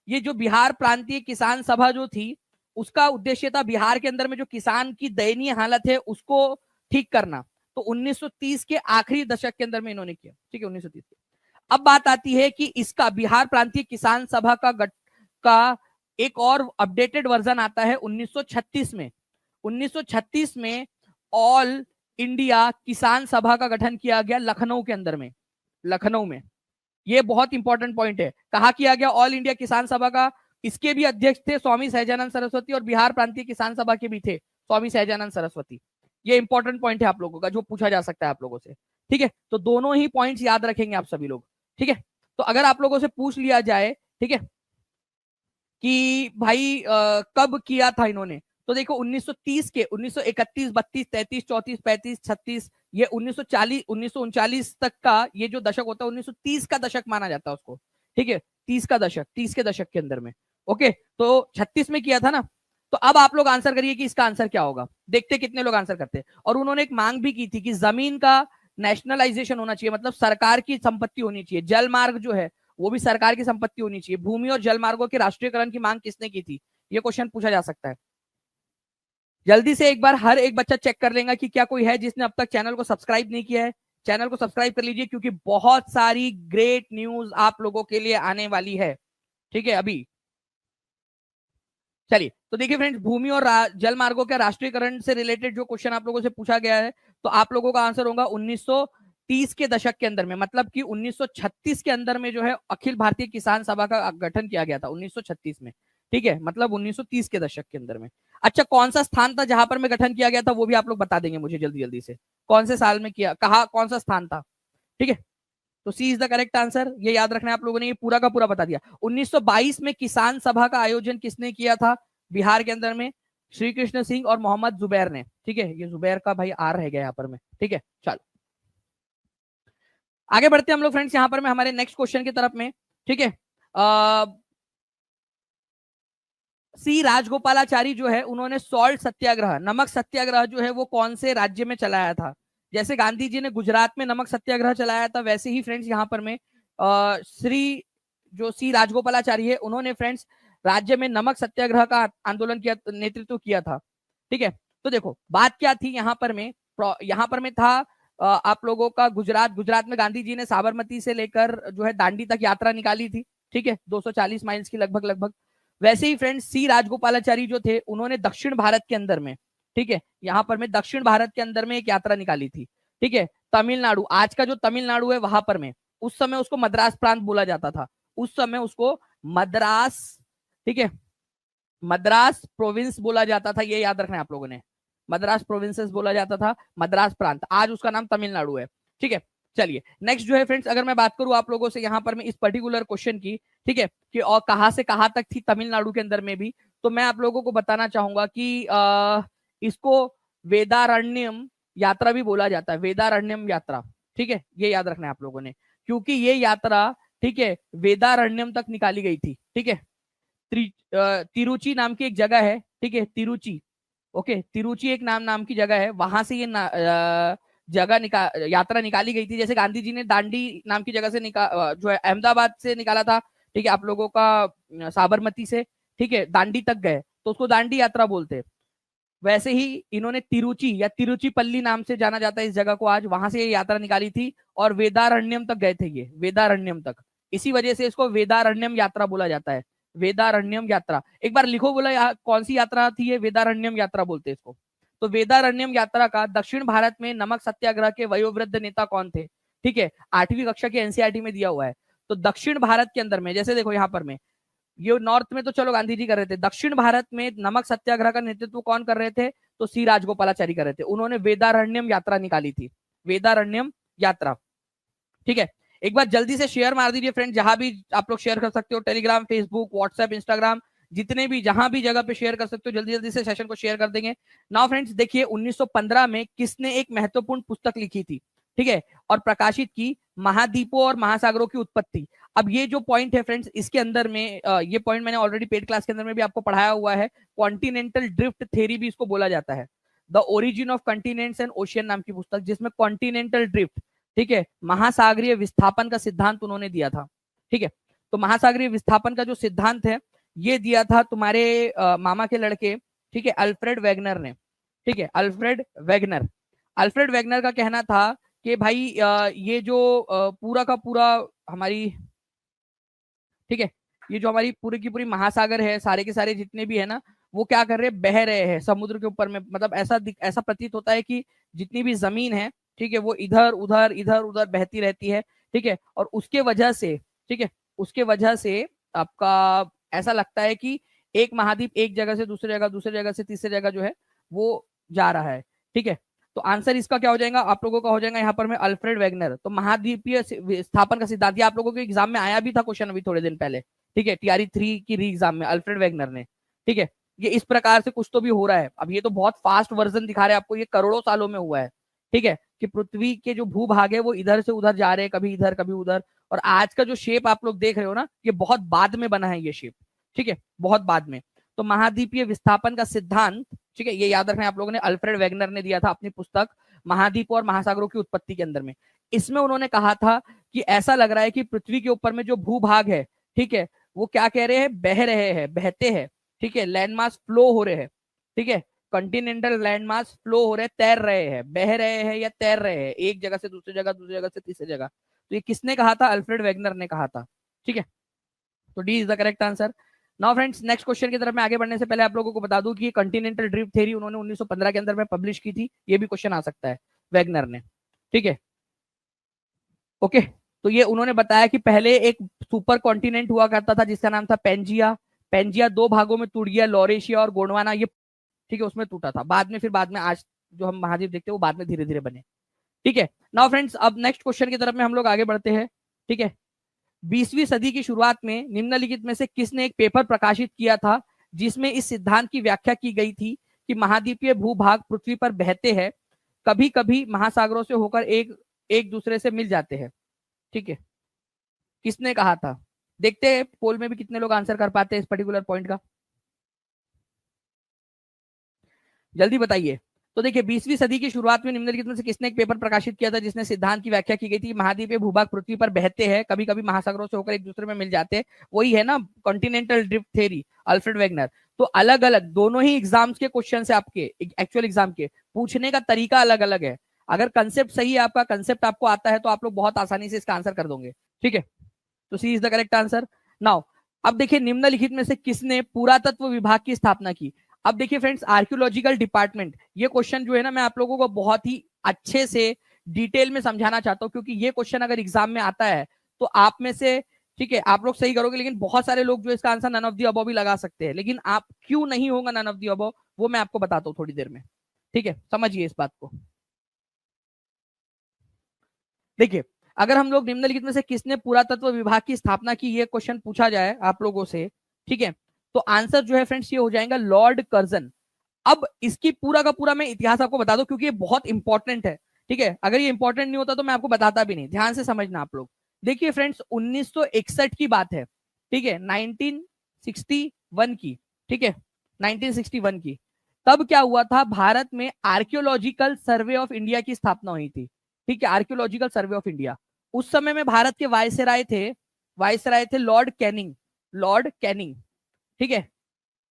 ये जो बिहार प्रांतीय किसान सभा जो थी, उसका उद्देश्य था बिहार के अंदर में जो किसान की दयनीय हालत है उसको ठीक करना। तो 1930 के आखिरी दशक के अंदर में इन्होंने किया, ठीक है, 1930 के। अब बात आती है कि इसका बिहार प्रांतीय किसान सभा का एक और अपडेटेड वर्जन आता है 1936 में। 1936 में ऑल इंडिया किसान सभा का गठन किया गया लखनऊ के अंदर में, लखनऊ में। ये बहुत इंपॉर्टेंट पॉइंट है, कहा किया गया? ऑल इंडिया किसान सभा का। इसके भी अध्यक्ष थे स्वामी सहजानंद सरस्वती और बिहार प्रांतीय किसान सभा के भी थे स्वामी सहजानंद सरस्वती। ये इंपॉर्टेंट पॉइंट है आप लोगों का, जो पूछा जा सकता है आप लोगों से, ठीक है। तो दोनों ही पॉइंट्स याद रखेंगे आप सभी लोग, ठीक है। तो अगर आप लोगों से पूछ लिया जाए, ठीक है, कि भाई कब किया था इन्होंने, तो देखो 1930 के 1931, 32, 33, 34, 35, 36, ये 1940, 1939 तक का ये जो दशक होता है 1930 का दशक माना जाता है उसको, ठीक है, 30 का दशक, 30 के दशक के अंदर में। ओके, तो 36 में किया था ना। तो अब आप लोग आंसर करिए कि इसका आंसर क्या होगा, देखते कितने लोग आंसर करते हैं। और उन्होंने एक मांग भी की थी कि जमीन का नेशनलाइजेशन होना चाहिए, मतलब सरकार की संपत्ति होनी चाहिए। जल मार्ग जो है वो भी सरकार की संपत्ति होनी चाहिए। भूमि और जल मार्गों के राष्ट्रीयकरण की मांग किसने की थी? ये क्वेश्चन पूछा जा सकता है। जल्दी से एक बार हर एक बच्चा चेक कर लेगा कि क्या कोई है जिसने अब तक चैनल को सब्सक्राइब नहीं किया है। चैनल को सब्सक्राइब कर लीजिए क्योंकि बहुत सारी ग्रेट न्यूज आप लोगों के लिए आने वाली है, ठीक है। अभी चलिए, तो देखिए फ्रेंड्स, भूमि और जल मार्गों के राष्ट्रीयकरण से रिलेटेड जो क्वेश्चन आप लोगों से पूछा गया है, तो आप लोगों का आंसर होगा 1930 के दशक के अंदर में, मतलब कि 1936 के अंदर में जो है अखिल भारतीय किसान सभा का गठन किया गया था 1936 में, ठीक है, मतलब 1930 के दशक के अंदर में। अच्छा, कौन सा स्थान था जहां पर में गठन किया गया था, वो भी आप लोग बता देंगे मुझे जल्दी जल्दी से, कौन से साल में किया, कहा, कौन सा स्थान था, ठीक है। तो C is the correct answer, ये याद रखना है आप लोगों ने, ये पूरा का पूरा बता दिया। 1922 में किसान सभा का आयोजन किसने किया था बिहार के अंदर में? श्री कृष्ण सिंह और मोहम्मद जुबैर ने, ठीक है। ये जुबैर का भाई आर रह गया यहाँ पर में, ठीक है। चलो आगे बढ़ते हैं हम लोग फ्रेंड्स यहाँ पर में हमारे नेक्स्ट क्वेश्चन की तरफ में, ठीक है। सी राजगोपालाचारी जो है उन्होंने सॉल्ट सत्याग्रह, नमक सत्याग्रह जो है वो कौन से राज्य में चलाया था? जैसे गांधी जी ने गुजरात में नमक सत्याग्रह चलाया था, वैसे ही फ्रेंड्स यहाँ पर में श्री जो सी राजगोपालाचारी है उन्होंने फ्रेंड्स राज्य में नमक सत्याग्रह का आंदोलन किया, नेतृत्व किया था, ठीक है। तो देखो बात क्या थी यहाँ पर में था आप लोगों का गुजरात में गांधी जी ने साबरमती से लेकर जो है दांडी तक यात्रा निकाली थी, ठीक है, 240 माइल्स की लगभग। वैसे ही फ्रेंड्स सी राजगोपालाचारी जो थे उन्होंने दक्षिण भारत के अंदर में, ठीक है, यहाँ पर मैं दक्षिण भारत के अंदर में एक यात्रा निकाली थी, ठीक है, तमिलनाडु, आज का जो तमिलनाडु है वहां पर में, उस समय उसको मद्रास प्रांत बोला जाता था, उस समय उसको मद्रास, ठीक है, मद्रास प्रोविंस बोला जाता था, ये याद रखना है आप लोगों ने, मद्रास प्रोविंसेस बोला जाता था, मद्रास प्रांत, आज उसका नाम तमिलनाडु है, ठीक है। चलिए नेक्स्ट जो है फ्रेंड्स, अगर मैं बात करूं आप लोगों से यहाँ पर मैं इस पर्टिकुलर क्वेश्चन की, ठीक है, कि और कहां से कहां तक थी तमिलनाडु के अंदर में भी, तो मैं आप लोगों को बताना चाहूंगा कि इसको वेदारण्यम यात्रा भी बोला जाता है, वेदारण्यम यात्रा, ठीक है, ये याद रखना है आप लोगों ने, क्योंकि ये यात्रा, ठीक है, वेदारण्यम तक निकाली गई थी, ठीक है। तिरुचि नाम की एक जगह है, ठीक है, तिरुचि, ओके, तिरुचि एक नाम की जगह है, वहां से ये यात्रा निकाली गई थी, जैसे गांधी जी ने दांडी नाम की जगह से जो है अहमदाबाद से निकाला था, ठीक है, आप लोगों का साबरमती से, ठीक है, दांडी तक गए तो उसको दांडी यात्रा बोलते हैं। वैसे ही इन्होंने तिरुचि या तिरुचिपल्ली नाम से जाना जाता है इस जगह को आज, वहां से ये यात्रा निकाली थी और वेदारण्यम तक गए थे, ये वेदारण्यम तक, इसी वजह से इसको वेदारण्यम यात्रा बोला जाता है, वेदारण्यम यात्रा। एक बार लिखो, बोला कौन सी यात्रा थी ये, वेदारण्यम यात्रा बोलते हैं इसको। तो वेदारण्यम यात्रा का दक्षिण भारत में नमक सत्याग्रह के वयोवृद्ध नेता कौन थे, ठीक है, 8वीं कक्षा के एनसीईआरटी में दिया हुआ है। तो दक्षिण भारत के अंदर में, जैसे देखो यहाँ पर में, ये नॉर्थ में तो चलो गांधी जी कर रहे थे, दक्षिण भारत में नमक सत्याग्रह का नेतृत्व कौन कर रहे थे, तो सी राजगोपालाचारी कर रहे थे, उन्होंने वेदारण्यम यात्रा निकाली थी, वेदारण्यम यात्रा, ठीक है। एक बार जल्दी से शेयर मार दीजिए फ्रेंड, जहां भी आप लोग शेयर कर सकते हो, टेलीग्राम, फेसबुक, व्हाट्सएप, इंस्टाग्राम, जितने भी जहां भी जगह पे शेयर कर सकते हो, जल्दी जल्दी से सेशन को शेयर कर देंगे। नाउ फ्रेंड्स देखिए 1915 में किसने एक महत्वपूर्ण पुस्तक लिखी थी, ठीक है, और प्रकाशित की, महाद्वीपों और महासागरों की उत्पत्ति। अब ये जो पॉइंट है फ्रेंड्स, इसके अंदर में ये पॉइंट मैंने ऑलरेडी पेड क्लास के अंदर में भी आपको पढ़ाया हुआ है, कॉन्टिनेंटल ड्रिफ्ट थ्योरी भी इसको बोला जाता है, the origin of continents and ocean नाम की पुस्तक, जिसमें कॉन्टिनेंटल ड्रिफ्ट, ठीक है, महासागरीय विस्थापन का सिद्धांत उन्होंने दिया था, ठीक है। तो महासागरीय विस्थापन का जो सिद्धांत है ये दिया था तुम्हारे मामा के लड़के, ठीक है, अल्फ्रेड वेगनर ने, ठीक है, अल्फ्रेड वेगनर का कहना था कि भाई ये जो पूरा का पूरा हमारी, ठीक है, ये जो हमारी पूरी की पूरी महासागर है, सारे के सारे जितने भी है ना, वो क्या कर रहे हैं, बह रहे हैं समुद्र के ऊपर में, मतलब ऐसा प्रतीत होता है कि जितनी भी जमीन है, ठीक है, वो इधर उधर बहती रहती है, ठीक है, और उसके वजह से, ठीक है, उसके वजह से आपका ऐसा लगता है कि एक महाद्वीप एक जगह से दूसरी जगह से तीसरी जगह जो है वो जा रहा है, ठीक है। तो आंसर इसका क्या हो जाएगा, आप लोगों का हो जाएगा यहाँ पर में अल्फ्रेड वेगनर। तो महाद्वीपीय स्थापन का सिद्धांत, आप लोगों के एग्जाम में आया भी था क्वेश्चन अभी थोड़े दिन पहले, ठीक है, टीआरई 3 की री एग्जाम में, अल्फ्रेड वेगनर ने, ठीक है। ये इस प्रकार से कुछ तो भी हो रहा है, अब ये तो बहुत फास्ट वर्जन दिखा रहे हैं आपको, ये करोड़ों सालों में हुआ है, ठीक है, कि पृथ्वी के जो भूभाग है वो इधर से उधर जा रहे हैं, कभी इधर कभी उधर, और आज का जो शेप आप लोग देख रहे हो ना, ये बहुत बाद में बना है ये शेप, ठीक है, बहुत बाद में। तो महाद्वीपीय विस्थापन का सिद्धांत, ठीक है, ये याद रखना है आप लोगों ने, अल्फ्रेड वेगनर ने दिया था अपनी पुस्तक महाद्वीप और महासागरों की उत्पत्ति के अंदर में। इसमें उन्होंने कहा था कि ऐसा लग रहा है कि पृथ्वी के ऊपर में जो भूभाग है, ठीक है, वो क्या कह रहे हैं, बह रहे हैं, बहते हैं, ठीक है, लैंडमास फ्लो हो रहे हैं, ठीक है, कॉन्टिनेंटल लैंडमास फ्लो हो रहे हैं, तैर रहे हैं, बह रहे हैं या तैर रहे हैं, एक जगह से दूसरी जगह से तीसरी जगह। तो ये किसने कहा था, अल्फ्रेड वेगनर ने कहा था, ठीक है। तो D is the correct answer. Now friends next question की तरफ मैं आगे बढ़ने से पहले आप लोगों को बता दूं कि कॉन्टिनेंटल ड्रिफ्ट थ्योरी उन्होंने 1915 के अंदर में पब्लिश की थी, ये भी क्वेश्चन आ सकता है, वेगनर ने, ठीक है, ओके। तो ये उन्होंने बताया कि पहले एक सुपर कॉन्टिनेंट हुआ करता था जिसका नाम था पेंजिया, पेंजिया 2 भागों में टूट गया, लॉरेशिया और गोंडवाना, ये, ठीक है, उसमें टूटा था, बाद में आज जो हम महाद्वीप देखते हैं वो बाद में धीरे धीरे बने, ठीक है। नाउ फ्रेंड्स अब नेक्स्ट क्वेश्चन की तरफ में हम लोग आगे बढ़ते हैं, ठीक है। 20वीं सदी की शुरुआत में निम्नलिखित में से किसने एक पेपर प्रकाशित किया था जिसमें इस सिद्धांत की व्याख्या की गई थी कि महाद्वीपीय भूभाग पृथ्वी पर बहते हैं, कभी कभी महासागरों से होकर एक दूसरे से मिल जाते हैं, ठीक है, किसने कहा था, देखते हैं पोल में भी कितने लोग आंसर कर पाते हैं इस पर्टिकुलर पॉइंट का, जल्दी बताइए। तो देखिए 20वीं सदी की शुरुआत में निम्नलिखित में से किसने एक पेपर प्रकाशित किया था जिसने सिद्धांत की व्याख्या की गई थी, महाद्वीपीय भूभाग पृथ्वी पर बहते हैं, कभी कभी महासागरों से होकर एक दूसरे में मिल जाते हैं, वही है ना continental drift theory, Alfred Wegener. तो अलग अलग दोनों ही एग्जाम्स के क्वेश्चन है, आपके एक्चुअल एग्जाम के पूछने का तरीका अलग अलग है। अगर कंसेप्ट सही है, आपका कंसेप्ट आपको आता है, तो आप लोग बहुत आसानी से इसका आंसर कर दोगे। ठीक है, तो C is the correct answer. Now अब देखिए, निम्नलिखित में से किसने पुरातत्व विभाग की स्थापना की? अब देखिए फ्रेंड्स, आर्कियोलॉजिकल डिपार्टमेंट, ये क्वेश्चन जो है ना, मैं आप लोगों को बहुत ही अच्छे से डिटेल में समझाना चाहता हूं, क्योंकि ये क्वेश्चन अगर एग्जाम में आता है तो आप में से, ठीक है, आप लोग सही करोगे, लेकिन बहुत सारे लोग जो इसका answer none of the above भी लगा सकते हैं, लेकिन आप क्यों नहीं होगा नन ऑफ द अबव, वो मैं आपको बताता हूँ थोड़ी देर में। ठीक है, समझिए इस बात को। देखिए, अगर हम लोग निम्नलिखित में से किसने पुरातत्व विभाग की स्थापना की, ये क्वेश्चन पूछा जाए आप लोगों से, ठीक है, तो आंसर जो है फ्रेंड्स ये हो जाएगा लॉर्ड कर्जन। अब इसकी पूरा का पूरा मैं इतिहास आपको बता दूं, क्योंकि ये बहुत इंपॉर्टेंट है। ठीक है, अगर ये इंपॉर्टेंट नहीं होता तो मैं आपको बताता भी नहीं। ध्यान से समझना आप लोग। देखिए फ्रेंड्स, 1961 की बात है, ठीक है, 1961 की, ठीक है, 1961 की। तब क्या हुआ था, भारत में आर्कियोलॉजिकल सर्वे ऑफ इंडिया की स्थापना हुई थी। ठीक है, आर्कियोलॉजिकल सर्वे ऑफ इंडिया। उस समय में भारत के वायसराय थे लॉर्ड कैनिंग, लॉर्ड कैनिंग। ठीक है,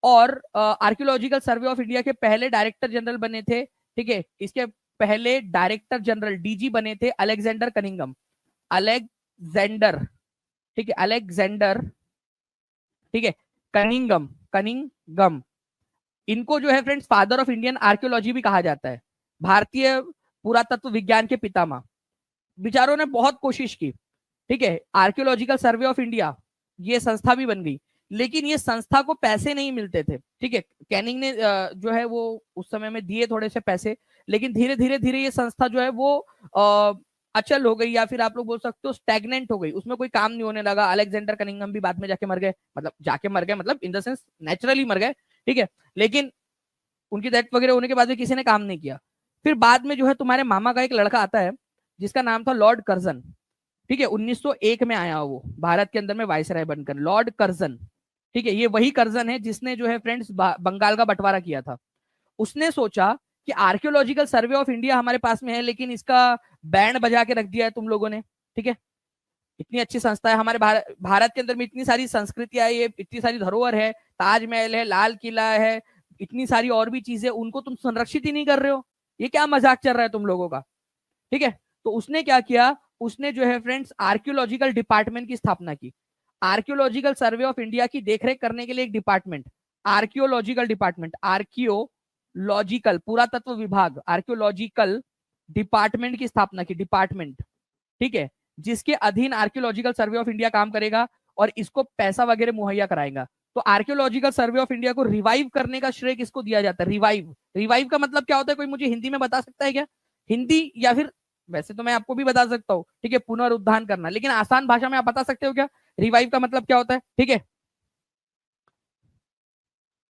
और आर्कियोलॉजिकल सर्वे ऑफ इंडिया के पहले डायरेक्टर जनरल बने थे, ठीक है, इसके पहले डायरेक्टर जनरल डीजी बने थे अलेक्जेंडर कनिंगम, अलेक्जेंडर, ठीक है, अलेक्जेंडर, ठीक है, कनिंगम, कनिंगम। इनको जो है friends father of Indian archaeology भी कहा जाता है, भारतीय पुरातत्व विज्ञान के पितामह। विचारों ने बहुत कोशिश की, ठीक है, आर्कियोलॉजिकल सर्वे ऑफ इंडिया ये संस्था भी बन गई, लेकिन ये संस्था को पैसे नहीं मिलते थे। ठीक है, कैनिंग ने जो है वो उस समय में दिए थोड़े से पैसे, लेकिन धीरे धीरे धीरे ये संस्था जो है वो अचल हो गई, या फिर आप लोग बोल सकते हो स्टैग्नेंट हो गई, उसमें कोई काम नहीं होने लगा। अलेक्जेंडर कनिंगम भी बाद में जाके मर गए, मतलब जाके मर गए, मतलब इन द सेंस नेचुरली मर गए, ठीक है, लेकिन उनकी डेथ वगैरह होने के बाद भी किसी ने काम नहीं किया। फिर बाद में जो है तुम्हारे मामा का एक लड़का आता है जिसका नाम था लॉर्ड कर्जन। ठीक है, 1901 में आया वो भारत के अंदर में वायसराय बनकर, लॉर्ड कर्जन। ठीक है, ये वही कर्जन है जिसने जो है फ्रेंड्स बंगाल का बंटवारा किया था। उसने सोचा कि आर्कियोलॉजिकल सर्वे ऑफ इंडिया हमारे पास में है, लेकिन इसका बैंड बजा के रख दिया है तुम लोगों ने। ठीक है, इतनी अच्छी संस्था है हमारे भारत के अंदर में, इतनी सारी संस्कृतियां, ये इतनी सारी धरोहर है, ताजमहल है, लाल किला है, इतनी सारी और भी चीजें, उनको तुम संरक्षित ही नहीं कर रहे हो, ये क्या मजाक चल रहा है तुम लोगों का। ठीक है, तो उसने क्या किया, उसने जो है फ्रेंड्स आर्कियोलॉजिकल डिपार्टमेंट की स्थापना की। आर्कियोलॉजिकल सर्वे ऑफ इंडिया की देखरेख करने के लिए एक डिपार्टमेंट, आर्कियोलॉजिकल डिपार्टमेंट, आर्कियोलॉजिकल पुरातत्व विभाग, आर्कियोलॉजिकल डिपार्टमेंट की स्थापना की, डिपार्टमेंट। ठीक है, जिसके अधीन आर्कियोलॉजिकल सर्वे ऑफ इंडिया काम करेगा और इसको पैसा वगैरह मुहैया कराएगा। तो आर्कियोलॉजिकल सर्वे ऑफ इंडिया को रिवाइव करने का श्रेय किसको दिया जाता है? रिवाइव, रिवाइव का मतलब क्या होता है, कोई मुझे हिंदी में बता सकता है क्या? हिंदी, या फिर वैसे तो मैं आपको भी बता सकता हूँ, ठीक है, पुनरुत्थान करना, लेकिन आसान भाषा में आप बता सकते हो क्या रिवाइव का मतलब क्या होता है? ठीक है,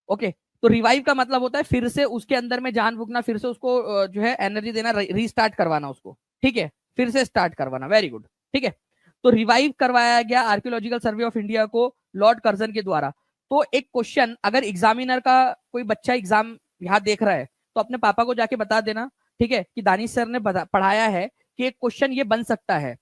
ओके, तो रिवाइव का मतलब होता है फिर से उसके अंदर में जान फूकना, फिर से उसको जो है एनर्जी देना, रीस्टार्ट करवाना उसको। ठीक है, फिर से स्टार्ट करवाना, वेरी गुड। ठीक है, तो रिवाइव करवाया गया आर्कियोलॉजिकल सर्वे ऑफ इंडिया को लॉर्ड कर्जन के द्वारा। तो एक क्वेश्चन, अगर एग्जामिनर का कोई बच्चा एग्जाम यहाँ देख रहा है तो अपने पापा को जाके बता देना, ठीक है, कि दानिश सर ने पढ़ाया है कि एक क्वेश्चन ये बन सकता है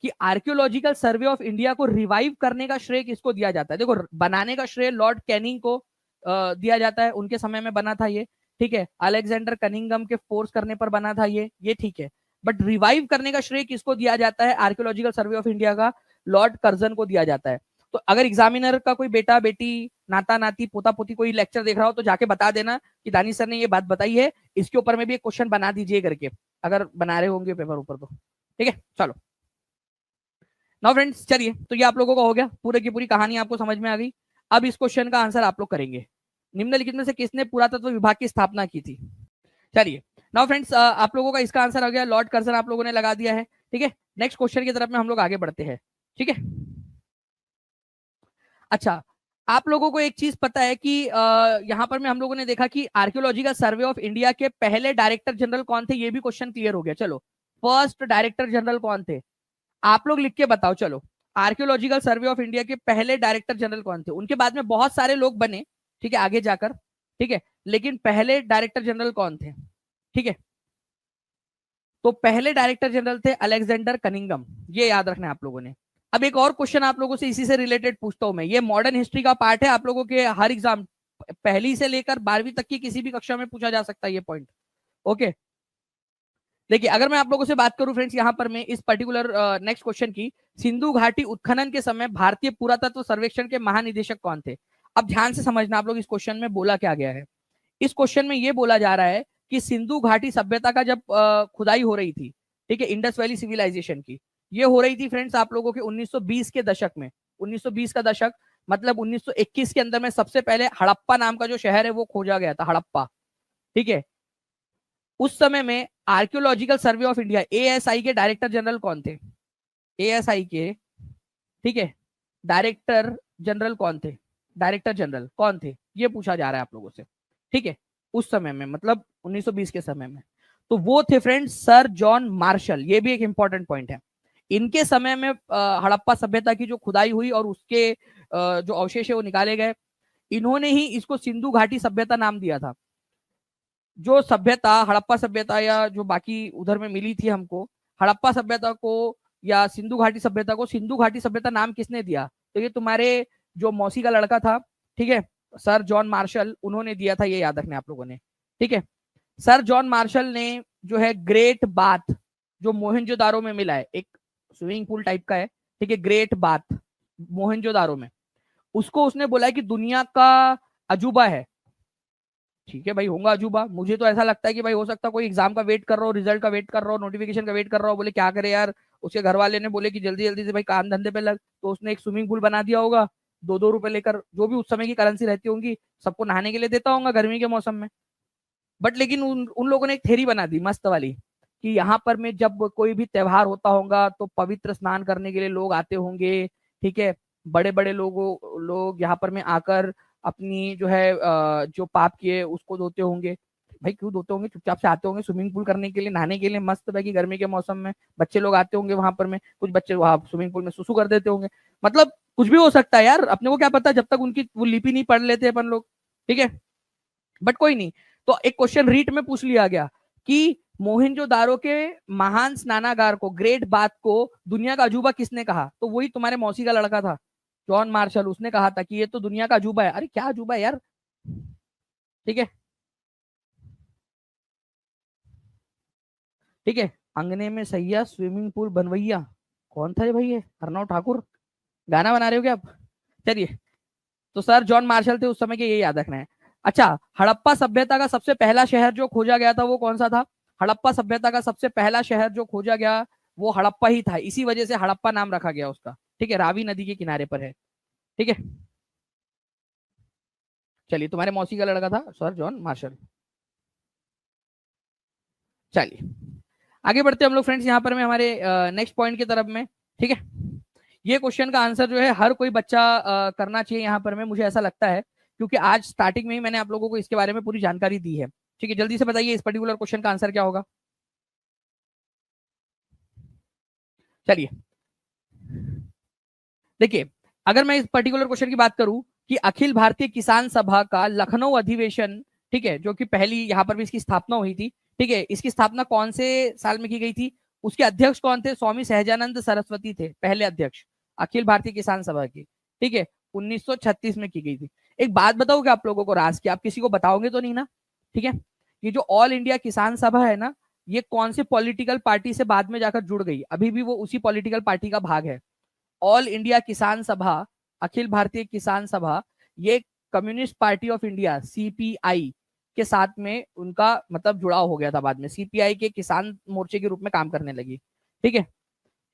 कि आर्कियोलॉजिकल सर्वे ऑफ इंडिया को रिवाइव करने का श्रेय किसको दिया जाता है? देखो, बनाने का श्रेय लॉर्ड कैनिंग को दिया जाता है, उनके समय में बना था ये। ठीक है, अलेक्जेंडर कनिंगम के फोर्स करने पर बना था ये ठीक है, बट रिवाइव करने का श्रेय किसको दिया जाता है? आर्कियोलॉजिकल सर्वे ऑफ इंडिया का लॉर्ड कर्जन को दिया जाता है। तो अगर एग्जामिनर का कोई बेटा बेटी, नाता नाती, पोता पोती कोई लेक्चर देख रहा हो तो जाके बता देना कि दानिश सर ने ये बात बताई है, इसके ऊपर में भी एक क्वेश्चन बना दीजिए करके, अगर बना रहे होंगे पेपर ऊपर तो। ठीक है, चलो नाउ फ्रेंड्स, चलिए, तो ये आप लोगों का हो गया, पूरे की पूरी कहानी आपको समझ में आ गई। अब इस क्वेश्चन का आंसर आप लोग करेंगे, निम्नलिखित में से किसने पुरातत्व विभाग की स्थापना की थी? चलिए नाउ फ्रेंड्स, आप लोगों का इसका आंसर आ गया, लॉर्ड कर्जन आप लोगों ने लगा दिया है। ठीक है, नेक्स्ट क्वेश्चन की तरफ में हम लोग आगे बढ़ते हैं। ठीक है, अच्छा, आप लोगों को एक चीज पता है कि यहाँ पर में हम लोगों ने देखा कि आर्कियोलॉजिकल सर्वे ऑफ इंडिया के पहले डायरेक्टर जनरल कौन थे, ये भी क्वेश्चन क्लियर हो गया। चलो, फर्स्ट डायरेक्टर जनरल कौन थे, आप लोग लिख के बताओ। चलो, आर्कियोलॉजिकल सर्वे ऑफ इंडिया के पहले डायरेक्टर जनरल कौन थे? उनके बाद में बहुत सारे लोग बने, ठीक है, आगे जाकर, ठीक है, लेकिन पहले डायरेक्टर जनरल कौन थे? ठीक है, तो पहले डायरेक्टर जनरल थे अलेक्जेंडर कनिंगम, ये याद रखना है आप लोगों ने। अब एक और क्वेश्चन आप लोगों से इसी से रिलेटेड पूछता हूं मैं, ये मॉडर्न हिस्ट्री का पार्ट है, आप लोगों के हर एग्जाम, पहली से लेकर 12वीं तक की किसी भी कक्षा में पूछा जा सकता है ये पॉइंट। ओके, देखिए अगर मैं आप लोगों से बात करूं फ्रेंड्स यहाँ पर मैं इस पर्टिकुलर नेक्स्ट क्वेश्चन की, सिंधु घाटी उत्खनन के समय भारतीय पुरातत्व सर्वेक्षण के महानिदेशक कौन थे? अब ध्यान से समझना आप लोग, इस क्वेश्चन में बोला क्या गया है। इस क्वेश्चन में ये बोला जा रहा है कि सिंधु घाटी सभ्यता का जब खुदाई हो रही थी, ठीक है, इंडस वैली सिविलाइजेशन की, ये हो रही थी फ्रेंड्स आप लोगों के 1920 के दशक में। 1920 का दशक मतलब 1921 के अंदर में सबसे पहले हड़प्पा नाम का जो शहर है वो खोजा गया था, हड़प्पा, ठीक है। उस समय में archaeological survey of India ASI के डायरेक्टर जनरल कौन थे? एएसआई के, ठीक है, डायरेक्टर जनरल कौन थे? डायरेक्टर जनरल कौन थे ये पूछा जा रहा है आप लोगों से, ठीक है। उस समय में मतलब 1920 के समय में, तो वो थे फ्रेंड्स सर जॉन मार्शल। ये भी एक इंपॉर्टेंट पॉइंट है। इनके समय में हड़प्पा सभ्यता की जो खुदाई हुई और उसके जो अवशेष है वो निकाले गए। इन्होंने ही इसको सिंधु घाटी सभ्यता नाम दिया था। जो सभ्यता हड़प्पा सभ्यता या जो बाकी उधर में मिली थी हमको, हड़प्पा सभ्यता को या सिंधु घाटी सभ्यता को सिंधु घाटी सभ्यता नाम किसने दिया? तो ये तुम्हारे जो मौसी का लड़का था, ठीक है, सर जॉन मार्शल, उन्होंने दिया था। ये याद रखना आप लोगों ने, ठीक है। सर जॉन मार्शल ने जो है ग्रेट बाथ, जो मोहनजोदारो में मिला है, एक स्विमिंग पूल टाइप का है, ठीक है, ग्रेट बाथ मोहनजोदारो में, उसको उसने बोला है कि दुनिया का अजूबा है। ठीक है भाई, होगा अजूबा। मुझे तो ऐसा लगता है कि भाई हो सकता है कोई एग्जाम का वेट कर रहा हो, रिजल्ट का वेट कर रहा हो, नोटिफिकेशन का वेट कर रहा हो, बोले क्या करे यार, उसके घर वाले ने बोले कि जल्दी जल्दी से भाई काम धंधे पे लग, तो उसने एक स्विमिंग पूल बना दिया होगा, 2-2 रुपए लेकर, जो भी उस समय की करेंसी रहती होंगी, सबको नहाने के लिए देता होगा गर्मी के मौसम में। बट लेकिन उन लोगों ने एक थेरी बना दी मस्त वाली, कि यहाँ पर में जब कोई भी त्योहार होता होगा तो पवित्र स्नान करने के लिए लोग आते होंगे, ठीक है। बड़े बड़े लोग यहाँ पर में आकर अपनी जो है जो पाप किए उसको धोते होंगे। भाई क्यों धोते होंगे? चुपचाप से आते होंगे स्विमिंग पूल करने के लिए, नहाने के लिए, मस्त भाई की गर्मी के मौसम में बच्चे लोग आते होंगे वहां पर में, कुछ बच्चे वहां स्विमिंग पूल में सुसु कर देते होंगे। मतलब कुछ भी हो सकता है यार, अपने को क्या पता, जब तक उनकी वो लिपि नहीं पढ़ लेते अपन लोग, ठीक है। बट कोई नहीं। तो एक क्वेश्चन रीट में पूछ लिया गया कि मोहनजोदारो के महान स्नानागार को, ग्रेट बाथ को दुनिया का अजूबा किसने कहा? तो वही तुम्हारे मौसी का लड़का था जॉन मार्शल, उसने कहा था कि ये तो दुनिया का अजूबा है। अरे क्या अजूबा है यार, ठीक है, ठीक है। अंगने में सैया स्विमिंग पूल बनवैया, कौन था ये भाई? ये अर्नव ठाकुर गाना बना रहे हो क्या आप? चलिए, तो सर जॉन मार्शल थे उस समय के, ये याद रखना है। अच्छा, हड़प्पा सभ्यता का सबसे पहला शहर जो खोजा गया था वो कौन सा था? हड़प्पा सभ्यता का सबसे पहला शहर जो खोजा गया वो हड़प्पा ही था, इसी वजह से हड़प्पा नाम रखा गया उसका, ठीक है। रावी नदी के किनारे पर है, ठीक है। चलिए, तुम्हारे मौसी का लड़का था सर जॉन मार्शल। चलिए आगे बढ़ते हैं हम लोग फ्रेंड्स यहाँ पर में हमारे नेक्स्ट पॉइंट की तरफ में, ठीक है। ये क्वेश्चन का आंसर जो है हर कोई बच्चा करना चाहिए यहाँ पर में, मुझे ऐसा लगता है, क्योंकि आज स्टार्टिंग में ही मैंने आप लोगों को इसके बारे में पूरी जानकारी दी है, ठीक है। जल्दी से बताइए इस पर्टिकुलर क्वेश्चन का आंसर क्या होगा? चलिए देखिए, अगर मैं इस पर्टिकुलर क्वेश्चन की बात करूं कि अखिल भारतीय किसान सभा का लखनऊ अधिवेशन, ठीक है, जो कि पहली यहाँ पर भी इसकी स्थापना हुई थी, ठीक है, इसकी स्थापना कौन से साल में की गई थी? उसके अध्यक्ष कौन थे? स्वामी सहजानंद सरस्वती थे पहले अध्यक्ष अखिल भारतीय किसान सभा की, ठीक है। 1936 में की गई थी। एक बात बताओगे आप लोगों को राज की, आप किसी को बताओगे तो नहीं ना, ठीक है। ये जो ऑल इंडिया किसान सभा है ना, ये कौन सी पॉलिटिकल पार्टी से बाद में जाकर जुड़ गई? अभी भी वो उसी पॉलिटिकल पार्टी का भाग है। ऑल इंडिया किसान सभा, अखिल भारतीय किसान सभा, ये communist party of India CPI के साथ में उनका मतलब जुड़ाव हो गया था, बाद में सीपीआई के किसान मोर्चे के रूप में काम करने लगी, ठीक है।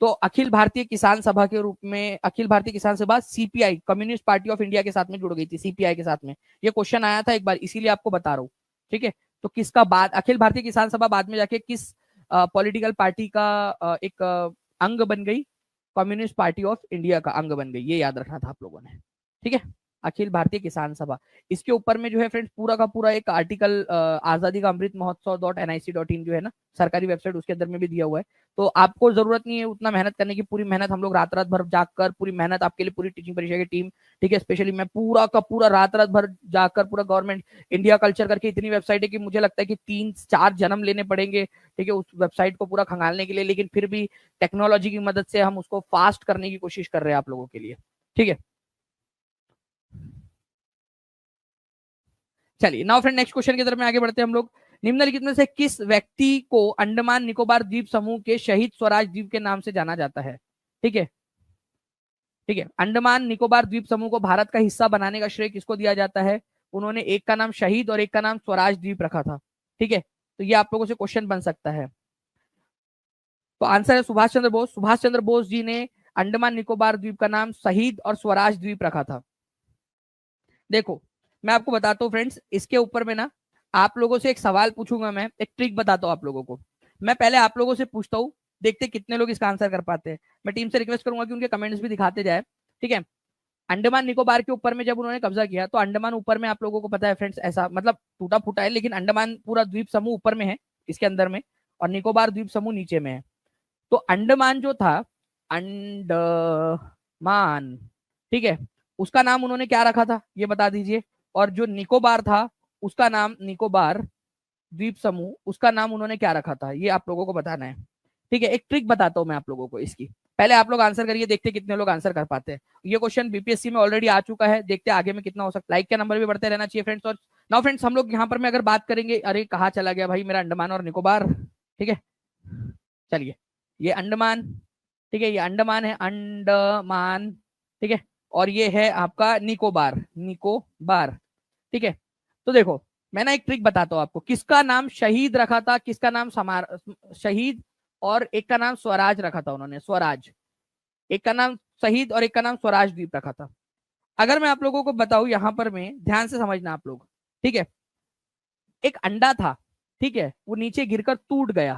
तो अखिल भारतीय किसान सभा के रूप में, अखिल भारतीय किसान सभा CPI communist party of India के साथ में जुड़ गई थी, सीपीआई के साथ में। ये क्वेश्चन आया था एक बार, इसीलिए आपको बता रहा हूँ, ठीक है। तो किसका बाद अखिल भारतीय किसान सभा बाद में जाके किस पॉलिटिकल पार्टी का एक अंग बन गई? कम्युनिस्ट पार्टी ऑफ इंडिया का अंग बन गई, ये याद रखना था आप लोगों ने, ठीक है। अखिल भारतीय किसान सभा, इसके ऊपर में जो है फ्रेंड्स पूरा का पूरा एक आर्टिकल आजादी का अमृत महोत्सव .nic.in जो है ना सरकारी वेबसाइट, उसके अंदर में भी दिया हुआ है। तो आपको जरूरत नहीं है उतना मेहनत करने की, पूरी मेहनत हम लोग रात रात भर जाकर, पूरी मेहनत आपके लिए, पूरी टीचिंग परीक्षा की टीम, ठीक है, स्पेशली मैं पूरा का पूरा रात रात भर जाकर, पूरा गवर्नमेंट इंडिया कल्चर करके इतनी वेबसाइट है कि मुझे लगता है कि 3-4 जन्म लेने पड़ेंगे, ठीक है, उस वेबसाइट को पूरा खंगालने के लिए। लेकिन फिर भी टेक्नोलॉजी की मदद से हम उसको फास्ट करने की कोशिश कर रहे हैं आप लोगों के लिए, ठीक है। चलिए नाउ फ्रेंड नेक्स्ट क्वेश्चन की तरफ में आगे बढ़ते हैं हम लोग। निम्नलिखित में से किस व्यक्ति को अंडमान निकोबार द्वीप समूह के शहीद स्वराज द्वीप के नाम से जाना जाता है? ठीक है, ठीक है। अंडमान निकोबार द्वीप समूह को भारत का हिस्सा बनाने का श्रेय किसको दिया जाता है? उन्होंने एक का नाम शहीद और एक का नाम स्वराज द्वीप रखा था। ठीक है, तो ये आप लोगों से क्वेश्चन बन सकता है। तो आंसर है सुभाष चंद्र बोस। सुभाष चंद्र बोस जी ने अंडमान निकोबार द्वीप का नाम शहीद और स्वराज द्वीप रखा था। देखो, मैं आपको बताता हूँ फ्रेंड्स, इसके ऊपर में ना आप लोगों से एक सवाल पूछूंगा, मैं एक ट्रिक बताता हूँ आप लोगों को। मैं पहले आप लोगों से पूछता हूँ, देखते कितने लोग इसका आंसर कर पाते हैं। मैं टीम से रिक्वेस्ट करूंगा कि उनके कमेंट्स भी दिखाते जाए। ठीक है, अंडमान निकोबार के ऊपर में जब उन्होंने कब्जा किया, तो अंडमान ऊपर में आप लोगों को पता है फ्रेंड्स, ऐसा मतलब टूटा फूटा है, लेकिन अंडमान पूरा द्वीप समूह ऊपर में है इसके अंदर में, और निकोबार द्वीप समूह नीचे में है। तो अंडमान जो था, अंडमान, ठीक है, उसका नाम उन्होंने क्या रखा था ये बता दीजिए। और जो निकोबार था, उसका नाम निकोबार द्वीप समूह, उसका नाम उन्होंने क्या रखा था, ये आप लोगों को बताना है। ठीक है, एक ट्रिक बताता हूं मैं आप लोगों को इसकी। पहले आप लोग आंसर करिए, देखते कितने लोग आंसर कर पाते हैं। ये क्वेश्चन बीपीएससी में ऑलरेडी आ चुका है, देखते आगे में कितना हो सकता है। लाइक का नंबर भी बढ़ते रहना चाहिए फ्रेंड्स। और नाउ फ्रेंड्स, हम लोग यहाँ पर मैं अगर बात करेंगे, अरे कहाँ चला गया भाई मेरा अंडमान और निकोबार। ठीक है, चलिए, ये अंडमान, ठीक है, ये अंडमान है, अंडमान, ठीक है, और ये है आपका निकोबार, निकोबार। ठीक है, तो देखो, मैं ना एक ट्रिक बताता हूँ आपको। किसका नाम शहीद रखा था, किसका नाम शहीद, और एक का नाम स्वराज रखा था उन्होंने, स्वराज। एक का नाम शहीद और एक का नाम स्वराज द्वीप रखा था। अगर मैं आप लोगों को बताऊं, यहां पर में ध्यान से समझना आप लोग। ठीक है, एक अंडा था, ठीक है, वो नीचे गिरकर टूट गया,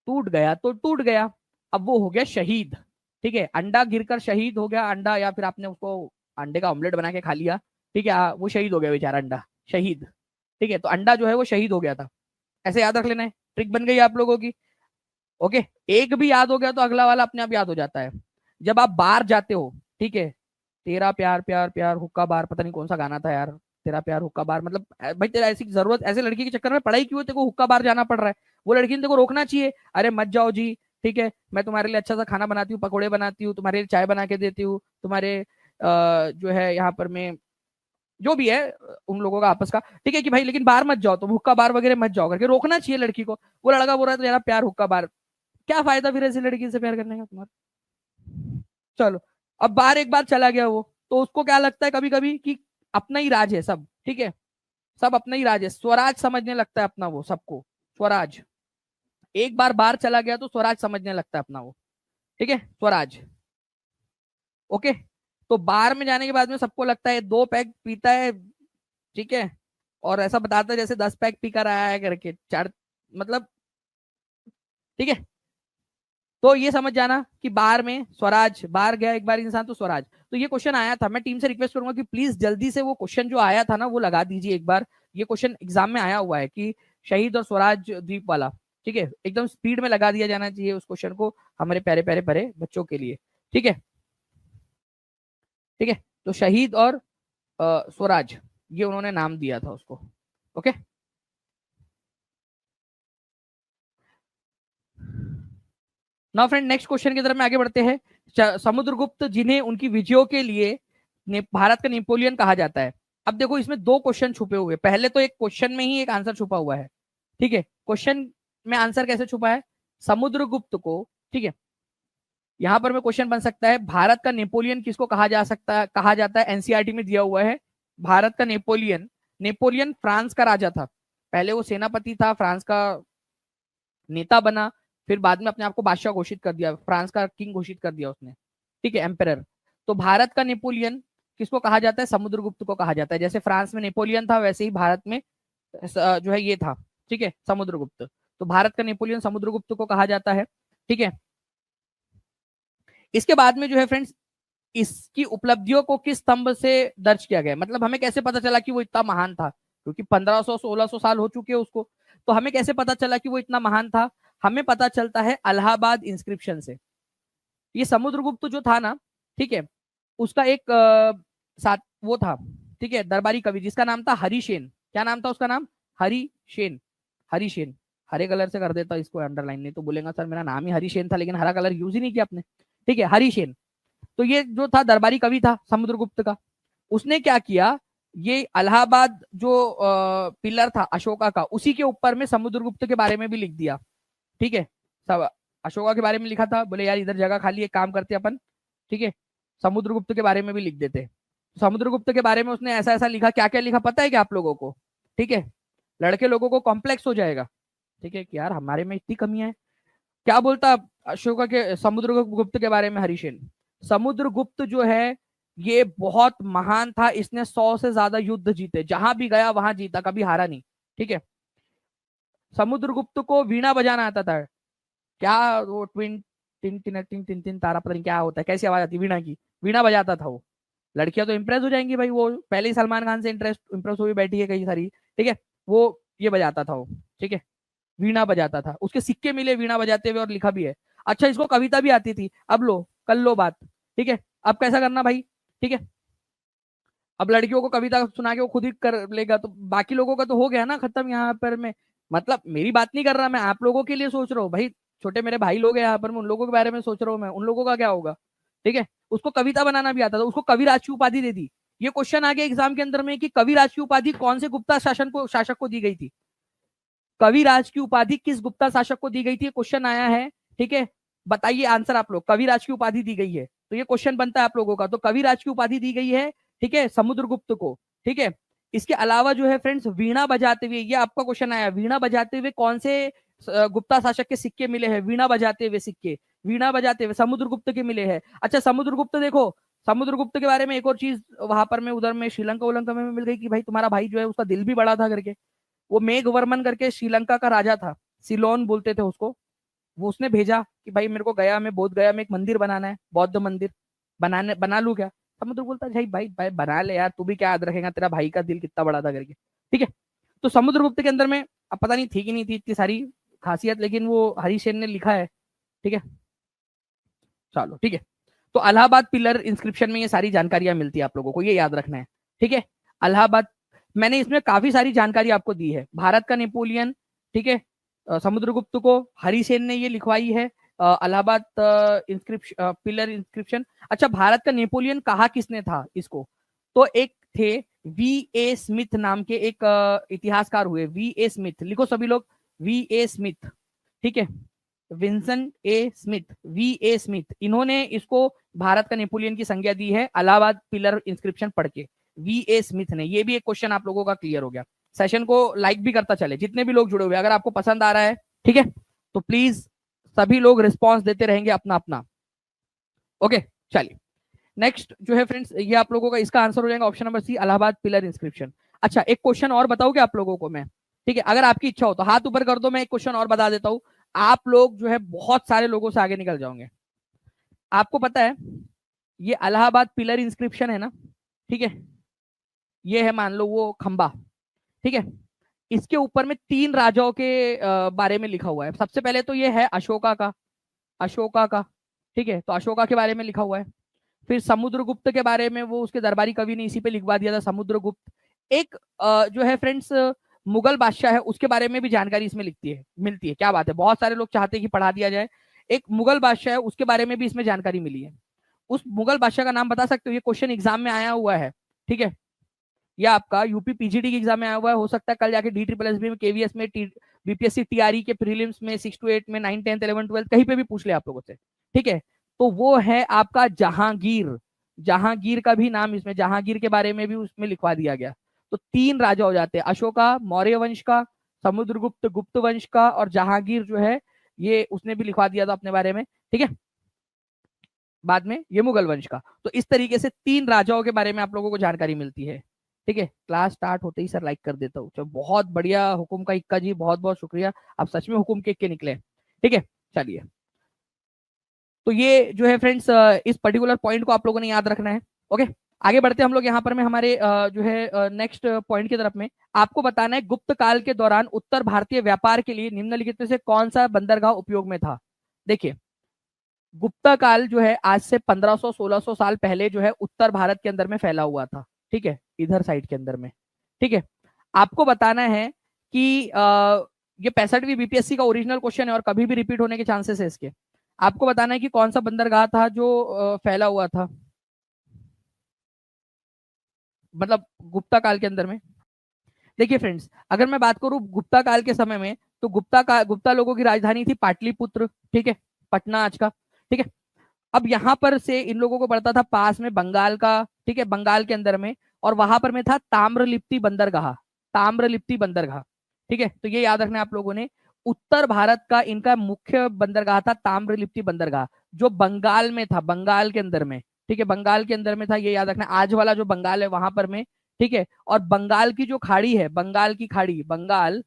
टूट गया तो टूट गया, अब वो हो गया शहीद। ठीक है, अंडा गिरकर शहीद हो गया, अंडा, या फिर आपने उसको अंडे का ऑमलेट बना के खा लिया, ठीक है, वो शहीद हो गया बेचारा अंडा, शहीद। ठीक है, तो अंडा जो है वो शहीद हो गया था, ऐसे याद रख लेना है, ट्रिक बन गई आप लोगों की। ओके, एक भी याद हो गया तो अगला वाला अपने आप याद हो जाता है। जब आप बाहर जाते हो, ठीक है, तेरा प्यार प्यार प्यार हुक्का बार, पता नहीं कौन सा गाना था यार, तेरा प्यार हुक्का बार, मतलब भाई तेरा ऐसी जरूरत, ऐसे लड़की के चक्कर में पढ़ाई क्यों है, तेरे को हुक्का बार जाना पड़ रहा है, वो लड़की ने तेरे को रोकना चाहिए, अरे मत जाओ जी, ठीक है, मैं तुम्हारे लिए अच्छा सा खाना बनाती हूँ, पकौड़े बनाती हूँ, तुम्हारे लिए चाय बना के देती हूँ, तुम्हारे जो है यहाँ पर मैं जो भी है उन लोगों का आपस का, ठीक है, कि भाई लेकिन बाहर मत जाओ, तुम हुक्का बार वगैरह मत जाओ करके रोकना चाहिए लड़की को। वो लड़का बोल रहा है तेरा प्यार हुक्का बार, क्या फायदा फिर ऐसी लड़की से प्यार करने का तुम्हारा। चलो, अब बाहर एक बार चला गया वो, तो उसको क्या लगता है कभी कभी कि अपना ही राज है सब, ठीक है, सब अपना ही राज है, स्वराज समझने लगता है अपना वो सबको, स्वराज। एक बार बाहर चला गया तो स्वराज समझने लगता है अपना वो, ठीक है, स्वराज। ओके, तो बाहर में जाने के बाद में सबको लगता है 2 पैग पीता है, ठीक है, और ऐसा बताता है जैसे 10 पैग पी कर आया है करके, चार, मतलब, ठीक है। तो ये समझ जाना कि बाहर में स्वराज, बाहर गया एक बार इंसान तो स्वराज। तो ये क्वेश्चन आया था, मैं टीम से रिक्वेस्ट करूंगा कि प्लीज जल्दी से वो क्वेश्चन जो आया था ना वो लगा दीजिए एक बार। ये क्वेश्चन एग्जाम में आया हुआ है कि शहीद और स्वराज द्वीप वाला, ठीक है, एकदम स्पीड में लगा दिया जाना चाहिए उस क्वेश्चन को, हमारे प्यारे प्यारे प्यारे बच्चों के लिए। ठीक है, ठीक है, तो शहीद और स्वराज, ये उन्होंने नाम दिया था उसको। Okay, now friend, next question की तरफ में आगे बढ़ते हैं। समुद्रगुप्त, जिन्हें उनकी विजयों के लिए भारत का नेपोलियन कहा जाता है। अब देखो, इसमें 2 क्वेश्चन छुपे हुए, पहले तो एक क्वेश्चन में ही एक आंसर छुपा हुआ है, ठीक है, क्वेश्चन में आंसर कैसे छुपा है, समुद्रगुप्त को, ठीक है, यहां पर में क्वेश्चन बन सकता है भारत का नेपोलियन किसको कहा जा सकता है, कहा जाता है, एनसीईआरटी में दिया हुआ है भारत का नेपोलियन। नेपोलियन फ्रांस का राजा था, पहले वो सेनापति था, फ्रांस का नेता बना, फिर बाद में अपने आप को बादशाह घोषित कर दिया, फ्रांस का किंग घोषित कर दिया उसने, ठीक है, एम्परर। तो भारत का नेपोलियन किसको कहा जाता है, समुद्रगुप्त को कहा जाता है। जैसे फ्रांस में नेपोलियन था, वैसे ही भारत में जो है ये था, ठीक है, समुद्रगुप्त। तो भारत का नेपोलियन समुद्रगुप्त को कहा जाता है, ठीक है। इसके बाद में जो है फ्रेंड्स, इसकी उपलब्धियों को किस स्तंभ से दर्ज किया गया, मतलब हमें कैसे पता चला कि वो इतना महान था, क्योंकि 1500-1600 साल हो चुके हैं उसको, तो हमें कैसे पता चला कि वो इतना महान था, हमें पता चलता है अलाहाबाद इंस्क्रिप्शन से। ये समुद्रगुप्त जो था ना, ठीक है, उसका एक साथ वो था, ठीक है, दरबारी कवि जिसका नाम था हरिशेन। क्या नाम था उसका, नाम हरिशेन, हरिशेन, हरे कलर से कर देता इसको अंडरलाइन, नहीं तो बोलेगा सर मेरा नाम ही हरिशेन था लेकिन हरा कलर यूज ही नहीं किया आपने, ठीक है, हरिशेन। तो ये जो था दरबारी कवि था समुद्रगुप्त का, उसने क्या किया, ये इलाहाबाद जो पिलर था अशोका का, उसी के ऊपर में समुद्रगुप्त के बारे में भी लिख दिया। ठीक है, सब अशोका के बारे में लिखा था, बोले यार इधर जगह खाली है, काम करते अपन, ठीक है, समुद्रगुप्त के बारे में भी लिख देते। समुद्रगुप्त के बारे में उसने ऐसा ऐसा लिखा, क्या क्या लिखा पता है क्या आप लोगों को? ठीक है, लड़के लोगों को कॉम्प्लेक्स हो जाएगा, ठीक है, कि यार हमारे में इतनी कमियां है। क्या बोलता अशोका के समुद्रगुप्त के बारे में हरिसेन? समुद्रगुप्त जो है ये बहुत महान था, इसने 100 से ज्यादा युद्ध जीते, जहां भी गया वहां जीता, कभी हारा नहीं। ठीक है, समुद्रगुप्त को वीणा बजाना आता था। क्या वो twin tin tin tin tin tin तारा, पता नहीं क्या होता है, कैसी आवाज आती है वीणा की, वीणा बजाता था वो। लड़कियां तो इंप्रेस हो जाएंगी भाई, वो पहले ही सलमान खान से इंप्रेस हुई बैठी है कई सारी। ठीक है, वो ये बजाता था वो। ठीक है, वीणा बजाता था, उसके सिक्के मिले वीणा बजाते हुए और लिखा भी है। अच्छा, इसको कविता भी आती थी। अब लो, कल लो बात। ठीक है, अब कैसा करना भाई? ठीक है, अब लड़कियों को कविता सुना के वो खुद ही कर लेगा, तो बाकी लोगों का तो हो गया ना खत्म यहाँ पर। मैं मतलब मेरी बात नहीं कर रहा, मैं आप लोगों के लिए सोच रहा हूँ भाई। छोटे मेरे भाई लोग हैं यहाँ पर, मैं उन लोगों के बारे में सोच रहा हूँ, मैं उन लोगों का क्या होगा। ठीक है, उसको कविता बनाना भी आता था, उसको कविराज की उपाधि दे दी। ये क्वेश्चन आ गया एग्जाम के अंदर में कि कविराज की उपाधि कौन से गुप्ता शासक को दी गई थी? कविराज की उपाधि किस गुप्ता शासक को दी गई थी, क्वेश्चन आया है। ठीक है, बताइए आंसर आप लोग। कविराज की उपाधि दी गई है, तो ये क्वेश्चन बनता है आप लोगों का। तो कविराज की उपाधि दी गई है, ठीक है, समुद्रगुप्त को। ठीक है, इसके अलावा जो है फ्रेंड्स, वीणा बजाते हुए, ये आपका क्वेश्चन आया, वीणा बजाते हुए कौन से गुप्ता शासक के सिक्के मिले हैं? वीणा बजाते हुए सिक्के, वीणा बजाते हुए समुद्रगुप्त के मिले हैं। अच्छा, समुद्रगुप्त देखो, समुद्रगुप्त के बारे में एक और चीज वहां पर मैं उधर में श्रीलंका उलंका में मिल गई कि भाई तुम्हारा भाई जो है उसका दिल भी बड़ा था करके। वो मेघवर्मन करके श्रीलंका का राजा था, सिलोन बोलते थे उसको। वो उसने भेजा कि भाई मेरे को गया में, बोध गया में एक मंदिर बनाना है, बौद्ध मंदिर, बनाने बना लू क्या? समुद्र बोलता भाई भाई भाई बना ले यार, तू भी क्या याद रखेगा, तेरा भाई का दिल कितना बड़ा था करके। ठीक है, तो समुद्रगुप्त के अंदर में अब पता नहीं थी कि नहीं थी इतनी सारी खासियत, लेकिन वो हरिसेन ने लिखा है। ठीक है, चलो ठीक है। तो अलाहाबाद पिलर इंस्क्रिप्शन में ये सारी जानकारियां मिलती है, आप लोगों को ये याद रखना है। ठीक है, अलाहाबाद, मैंने इसमें काफी सारी जानकारी आपको दी है। भारत का नेपोलियन, ठीक है, समुद्रगुप्त को हरिसेन ने ये लिखवाई है, अलाहाबाद इंस्क्रिप्शन, पिलर इंस्क्रिप्शन। अच्छा, भारत का नेपोलियन कहा किसने था इसको? तो एक थे वी ए स्मिथ नाम के एक इतिहासकार हुए, वी ए स्मिथ, लिखो सभी लोग, वी ए स्मिथ। ठीक है, Vincent A Smith, V A Smith, इन्होंने इसको भारत का नेपोलियन की संज्ञा दी है अलाहाबाद पिलर इंस्क्रिप्शन पढ़ के। वी ए स्मिथ ने, ये भी एक क्वेश्चन आप लोगों का क्लियर हो गया। सेशन को लाइक भी करता चले, जितने भी लोग जुड़े हुए, अगर आपको पसंद आ रहा है, ठीक है, तो प्लीज सभी लोग रिस्पॉन्स देते रहेंगे अपना अपना। ओके, चलिए नेक्स्ट जो है फ्रेंड्स, ये आप लोगों का इसका आंसर हो जाएगा option number C, Allahabad pillar inscription. अच्छा, एक क्वेश्चन और बताओगे आप लोगों को मैं? ठीक है, अगर आपकी इच्छा हो तो हाथ ऊपर कर दो, मैं एक क्वेश्चन और बता देता हूं। आप लोग जो है बहुत सारे लोगों से आगे निकल जाओगे। आपको पता है ये इलाहाबाद पिलर इंस्क्रिप्शन है ना, ठीक है, ये है मान लो वो खंबा, ठीक है, इसके ऊपर में 3 राजाओं के बारे में लिखा हुआ है। सबसे पहले तो ये है अशोका का, अशोका का, ठीक है, तो अशोका के बारे में लिखा हुआ है। फिर समुद्रगुप्त के बारे में वो उसके दरबारी कवि ने इसी पे लिखवा दिया था, समुद्रगुप्त। एक जो है फ्रेंड्स मुगल बादशाह है, उसके बारे में भी जानकारी इसमें लिखती है, मिलती है। क्या बात है, बहुत सारे लोग चाहते हैं कि पढ़ा दिया जाए। एक मुगल बादशाह है, उसके बारे में भी इसमें जानकारी मिली है। उस मुगल बादशाह का नाम बता सकते हो? ये क्वेश्चन एग्जाम में आया हुआ है। ठीक है, यह आपका यूपी पीजीडी के एग्जाम में आया हुआ है, हो सकता है कल जाके डी ट्रिपल एस बी में, केवीएस में, बीपीएससी टीआरई के प्रीलिम्स में, 6 to 8 में, 9, 10, 11, 12 कहीं पे भी पूछ ले आप लोगों से। ठीक है, तो वो है आपका जहांगीर। जहांगीर का भी नाम इसमें, जहांगीर के बारे में भी उसमें लिखवा दिया गया। तो 3 राजा हो जाते हैं, अशोका मौर्य वंश का, समुद्रगुप्त गुप्त वंश का, और जहांगीर जो है ये उसने भी लिखवा दिया था अपने बारे में। ठीक है, बाद में ये मुगल वंश का। तो इस तरीके से 3 राजाओं के बारे में आप लोगों को जानकारी मिलती है। ठीक है, क्लास स्टार्ट होते ही सर लाइक कर देता हूँ। चलो बहुत बढ़िया, हुकुम का इक्का जी, बहुत बहुत शुक्रिया, आप सच में हुकुम के इक्के निकले। ठीक है, चलिए, तो ये जो है फ्रेंड्स इस पर्टिकुलर पॉइंट को आप लोगों ने याद रखना है। ओके, आगे बढ़ते हम लोग यहाँ पर में हमारे जो है नेक्स्ट पॉइंट की तरफ में। आपको बताना है गुप्त काल के दौरान उत्तर भारतीय व्यापार के लिए निम्नलिखित में से कौन सा बंदरगाह उपयोग में था? देखिए, गुप्ता काल जो है आज से 1500-1600 साल पहले जो है उत्तर भारत के अंदर में फैला हुआ था। ठीक है, इधर साइड के अंदर में। ठीक है, आपको बताना है कि ये 65वीं बीपीएससी का ओरिजिनल क्वेश्चन है और कभी भी रिपीट होने के चांसेस है इसके। आपको बताना है कि कौन सा बंदरगाह था जो फैला हुआ था। मतलब गुप्ता काल के अंदर में। देखिए फ्रेंड्स, अगर मैं बात करूं गुप्ता काल के समय में, तो गुप्ता लोगों की राजधानी थी पाटलिपुत्र, ठीक है, पटना आज का, ठीक है। अब यहाँ पर से इन लोगों को पड़ता था पास में बंगाल का, ठीक है, बंगाल के अंदर में, और वहां पर में था ताम्रलिप्ति बंदरगाह, ताम्रलिप्ति बंदरगाह, ठीक है। तो ये याद रखना आप लोगों ने, उत्तर भारत का इनका मुख्य बंदरगाह था ताम्रलिप्ति बंदरगाह, जो बंगाल में था, बंगाल के अंदर में, ठीक है, बंगाल के अंदर में था, ये याद रखना। आज वाला जो बंगाल है वहां पर में, ठीक है। और बंगाल की जो खाड़ी है, बंगाल की खाड़ी, बंगाल,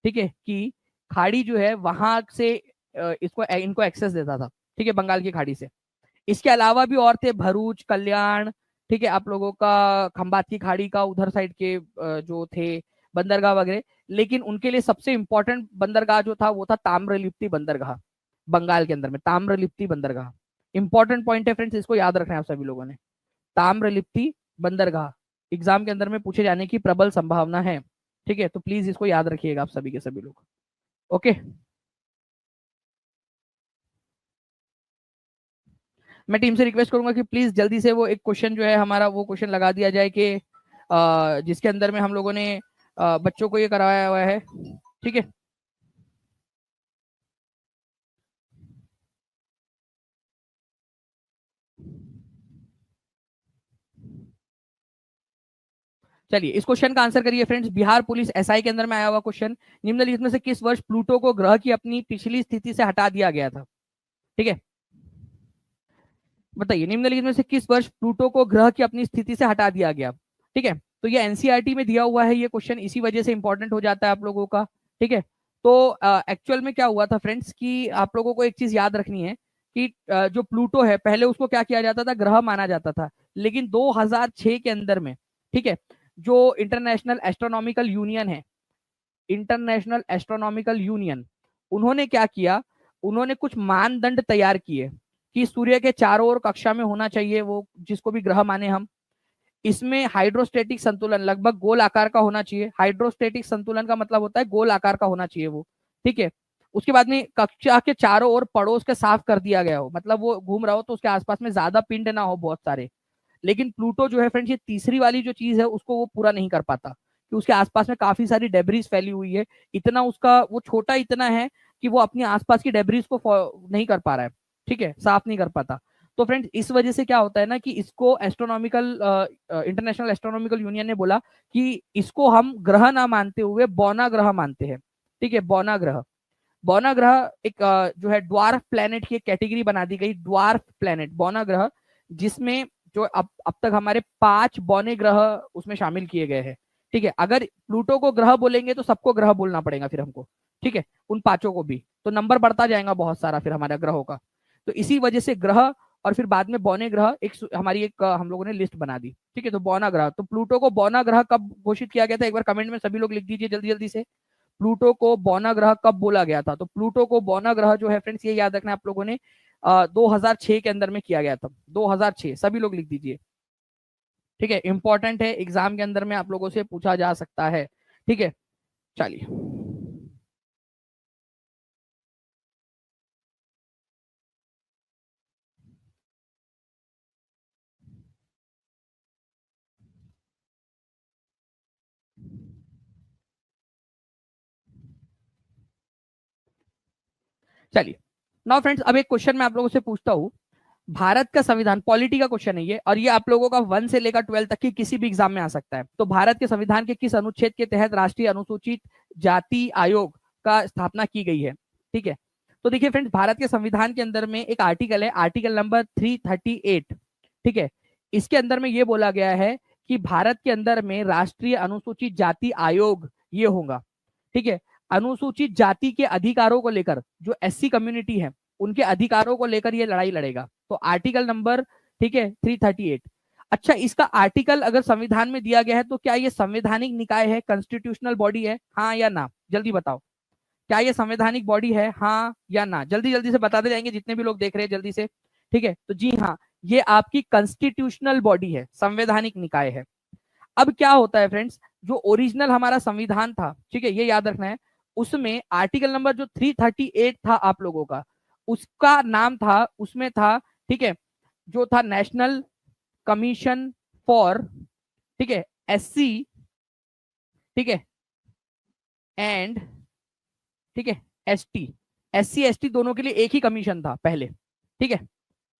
ठीक है, की खाड़ी जो है वहां से इसको इनको एक्सेस देता था, ठीक है, बंगाल की खाड़ी से। इसके अलावा भी और थे, भरूच, कल्याण, ठीक है, आप लोगों का खंबात की खाड़ी का उधर साइड के जो थे बंदरगाह वगैरह, लेकिन उनके लिए सबसे इंपॉर्टेंट बंदरगाह जो था वो था ताम्रलिप्ति बंदरगाह, बंगाल के अंदर में ताम्रलिप्ति बंदरगाह। इंपॉर्टेंट पॉइंट है फ्रेंड्स, इसको याद रखना है आप सभी लोगों ने, ताम्रलिप्ति बंदरगाह एग्जाम के अंदर में पूछे जाने की प्रबल संभावना है, ठीक है। तो प्लीज इसको याद रखिएगा आप सभी के सभी लोग, ओके। मैं टीम से रिक्वेस्ट करूंगा कि प्लीज जल्दी से वो एक क्वेश्चन जो है हमारा, वो क्वेश्चन लगा दिया जाए कि जिसके अंदर में हम लोगों ने बच्चों को ये कराया हुआ है, ठीक है। चलिए इस क्वेश्चन का आंसर करिए फ्रेंड्स। बिहार पुलिस एसआई के अंदर में आया हुआ क्वेश्चन, निम्नलिखित में से किस वर्ष प्लूटो को ग्रह की अपनी पिछली स्थिति से हटा दिया गया था, ठीक है। बताइए निम्नलिखित में से किस वर्ष प्लूटो को ग्रह की अपनी स्थिति से हटा दिया गया, ठीक है। तो ये एनसीईआरटी में दिया हुआ है ये क्वेश्चन, इसी वजह से इंपॉर्टेंट हो जाता है आप लोगों का, ठीक है। तो एक्चुअल में क्या हुआ था फ्रेंड्स कि आप लोगों को एक चीज याद रखनी है कि जो प्लूटो है पहले उसको क्या किया जाता था, ग्रह माना जाता था, लेकिन 2006 के अंदर में, ठीक है, जो इंटरनेशनल एस्ट्रोनॉमिकल यूनियन है, इंटरनेशनल एस्ट्रोनॉमिकल यूनियन, उन्होंने क्या किया, उन्होंने कुछ मानदंड तैयार किए कि सूर्य के चारों ओर कक्षा में होना चाहिए वो, जिसको भी ग्रह माने हम। इसमें हाइड्रोस्टेटिक संतुलन लगभग गोल आकार का होना चाहिए, हाइड्रोस्टेटिक संतुलन का मतलब होता है गोल आकार का होना चाहिए वो, ठीक है। उसके बाद में कक्षा के चारों ओर पड़ोस के साफ कर दिया गया हो, मतलब वो घूम रहा हो तो उसके आसपास में ज्यादा पिंड ना हो बहुत सारे। लेकिन प्लूटो जो है फ्रेंड्स, ये तीसरी वाली जो चीज है उसको वो पूरा नहीं कर पाता, कि उसके आसपास में काफी सारी डेब्रीज फैली हुई है, इतना उसका वो छोटा इतना है कि वो अपनी आसपास की डेब्रीज को नहीं कर पा रहा है, ठीक है, साफ नहीं कर पाता। तो फ्रेंड्स इस वजह से क्या होता है ना कि इसको एस्ट्रोनॉमिकल इंटरनेशनल एस्ट्रोनॉमिकल यूनियन ने बोला कि इसको हम ग्रह ना मानते हुए बौना ग्रह मानते हैं, ठीक है, बौना ग्रह। बौना ग्रह एक जो है ड्वार्फ प्लेनेट की एक कैटेगरी बना दी गई, ड्वार्फ प्लेनेट बौना ग्रह, जिसमें जो अब तक हमारे 5 बौने ग्रह उसमें शामिल किए गए हैं, ठीक है। अगर प्लूटो को ग्रह बोलेंगे तो सबको ग्रह बोलना पड़ेगा फिर हमको, ठीक है, उन 5 को भी, तो नंबर बढ़ता जाएगा बहुत सारा फिर हमारा ग्रहों का। तो इसी वजह से ग्रह और फिर बाद में बौने ग्रह एक हमारी एक हम लोगों ने लिस्ट बना दी, ठीक है। तो बौना ग्रह, तो प्लूटो को बौना ग्रह कब घोषित किया गया था, एक बार कमेंट में सभी लोग लिख दीजिए जल्दी जल्दी से, प्लूटो को बौना ग्रह कब बोला गया था। तो प्लूटो को बौना ग्रह जो है फ्रेंड्स, ये याद रखना आप लोगों ने 2006 के अंदर में किया गया था, 2006, सभी लोग लिख दीजिए, ठीक है, इंपॉर्टेंट है, एग्जाम के अंदर में आप लोगों से पूछा जा सकता है, ठीक है। चलिए चलिए नाउ फ्रेंड्स, अब एक क्वेश्चन मैं आप लोगों से पूछता हूँ। भारत का संविधान, पॉलिटी का क्वेश्चन है ये, और ये आप लोगों का 1 से लेकर 12 तक की किसी भी एग्जाम में आ सकता है। तो भारत के संविधान के किस अनुच्छेद के तहत राष्ट्रीय अनुसूचित जाति आयोग का स्थापना की गई है, ठीक है। तो देखिए फ्रेंड्स, भारत के संविधान के अंदर में एक आर्टिकल है, आर्टिकल नंबर 338, ठीक है। इसके अंदर में ये बोला गया है कि भारत के अंदर में राष्ट्रीय अनुसूचित जाति आयोग ये होगा, ठीक है। अनुसूचित जाति के अधिकारों को लेकर जो एससी कम्युनिटी है उनके अधिकारों को लेकर ये लड़ाई लड़ेगा। तो आर्टिकल नंबर, ठीक है, 338। अच्छा, इसका आर्टिकल अगर संविधान में दिया गया है तो क्या ये संवैधानिक निकाय है, कॉन्स्टिट्यूशनल बॉडी है, हाँ या ना, जल्दी बताओ। क्या ये संवैधानिक बॉडी है, हाँ या ना, जल्दी जल्दी से बताते जाएंगे जितने भी लोग देख रहे हैं जल्दी से, ठीक है। तो जी हाँ, ये आपकी कॉन्स्टिट्यूशनल बॉडी है, संवैधानिक निकाय है। अब क्या होता है फ्रेंड्स, जो ओरिजिनल हमारा संविधान था, ठीक है, ये याद रखना है, उसमें आर्टिकल नंबर जो 338 था आप लोगों का, उसका नाम था, उसमें था, ठीक है, जो था नेशनल कमीशन फॉर ठीक है, SC, ठीक है, एंड ठीक है ST, SC ST दोनों के लिए एक ही कमीशन था पहले, ठीक है,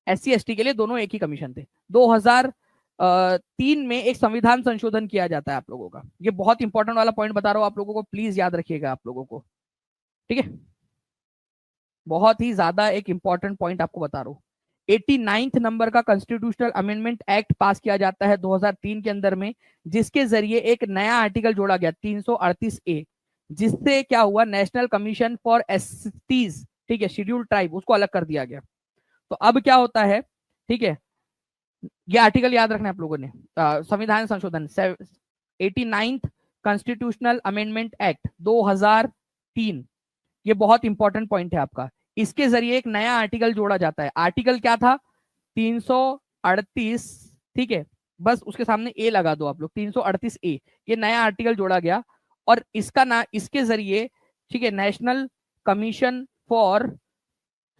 SC ST के लिए दोनों एक ही कमीशन थे। 2003 में एक संविधान संशोधन किया जाता है आप लोगों का, ये बहुत इंपॉर्टेंट वाला पॉइंट बता रहा हूं आप लोगों को, प्लीज याद रखिएगा आप लोगों को, ठीक है, बहुत ही ज्यादा एक इंपॉर्टेंट पॉइंट आपको बता रहा हूं। 89th नंबर का कॉन्स्टिट्यूशनल अमेंडमेंट एक्ट पास किया जाता है 2003 के अंदर में, जिसके जरिए एक नया आर्टिकल जोड़ा गया 338A, जिससे क्या हुआ, नेशनल कमीशन फॉर एसटीज, ठीक है, शेड्यूल्ड ट्राइब, उसको अलग कर दिया गया। तो अब क्या होता है, ठीक है, ये आर्टिकल याद रखना है आप लोगों ने, संविधान संशोधन 89th कॉन्स्टिट्यूशनल अमेंडमेंट एक्ट 2003, ये बहुत इंपॉर्टेंट पॉइंट है आपका। इसके जरिए एक नया आर्टिकल जोड़ा जाता है, आर्टिकल क्या था, 338, ठीक है, बस उसके सामने ए लगा दो आप लोग, 338A, ये नया आर्टिकल जोड़ा गया, और इसका ना, इसके जरिए, ठीक है, national commission for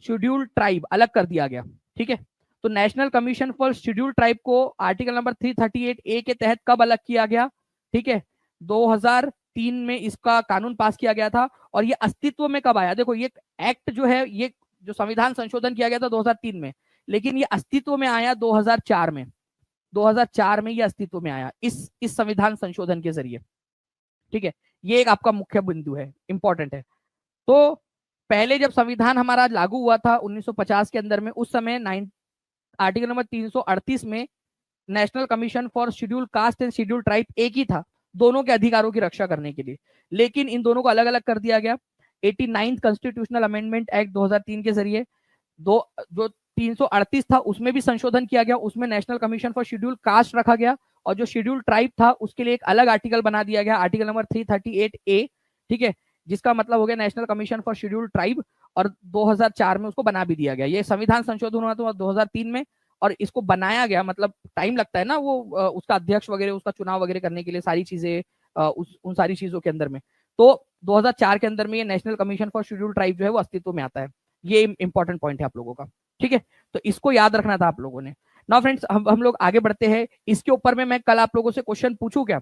scheduled tribe अलग कर दिया गया, ठीक है। तो national commission for scheduled tribe को आर्टिकल नंबर 338A के तहत कब अलग किया गया, ठीक है, 2003 में इसका कानून पास किया गया था। और ये अस्तित्व में कब आया, देखो ये एक्ट जो है, ये जो संविधान संशोधन किया गया था 2003 में, लेकिन ये अस्तित्व में आया 2004 में, 2004 में ये अस्तित्व में आया इस संविधान संशोधन के जरिए, ठीक है। ये एक आपका मुख्य बिंदु है, इंपॉर्टेंट है। तो पहले जब संविधान हमारा लागू हुआ था 1950 के अंदर में, उस समय आर्टिकल नंबर 338 में national commission for schedule caste and schedule tribe एक ही था, दोनों के अधिकारों की रक्षा करने के लिए, लेकिन इन दोनों को अलग अलग कर दिया गया 89th कॉन्स्टिट्यूशनल अमेंडमेंट एक्ट 2003 के जरिए। दो जो 338 था उसमें भी संशोधन किया गया, उसमें national commission for schedule caste रखा गया, और जो शेड्यूल ट्राइब था उसके लिए एक अलग आर्टिकल बना दिया गया, आर्टिकल नंबर 338A, ठीक है, जिसका मतलब हो गया national commission for schedule tribe, और 2004 में उसको बना भी दिया गया। ये संविधान संशोधन हुआ था 2003 में, और इसको बनाया गया, मतलब टाइम लगता है ना वो उसका अध्यक्ष वगैरह, उसका चुनाव वगैरह करने के लिए, सारी चीजें उन सारी चीजों के अंदर में। तो 2004 के अंदर में ये national commission for schedule tribe जो है वो अस्तित्व में आता है। ये इंपॉर्टेंट पॉइंट है आप लोगों का, ठीक है, तो इसको याद रखना था आप लोगों ने। नाउ फ्रेंड्स, हम लोग आगे बढ़ते हैं। इसके ऊपर में मैं कल आप लोगों से क्वेश्चन पूछूं क्या,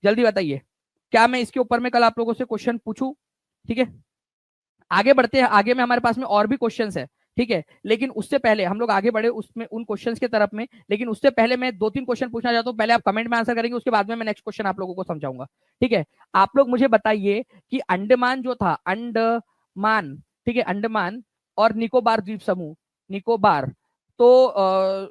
जल्दी बताइए, क्या मैं इसके ऊपर में कल आप लोगों से क्वेश्चन पूछूं, ठीक है। आगे बढ़ते हैं, आगे में हमारे पास में और भी क्वेश्चंस है, ठीक है, लेकिन उससे पहले हम लोग आगे बढ़े उसमें उन क्वेश्चंस की तरफ में, लेकिन उससे पहले मैं 2-3 क्वेश्चन पूछना चाहता हूं। पहले आप कमेंट में आंसर करेंगे, उसके बाद में मैं नेक्स्ट क्वेश्चन आप लोगों को समझाऊंगा, ठीक है। आप लोग मुझे बताइए कि अंडमान जो था, अंडमान, ठीक है, अंडमान और निकोबार द्वीप समूह, निकोबार, तो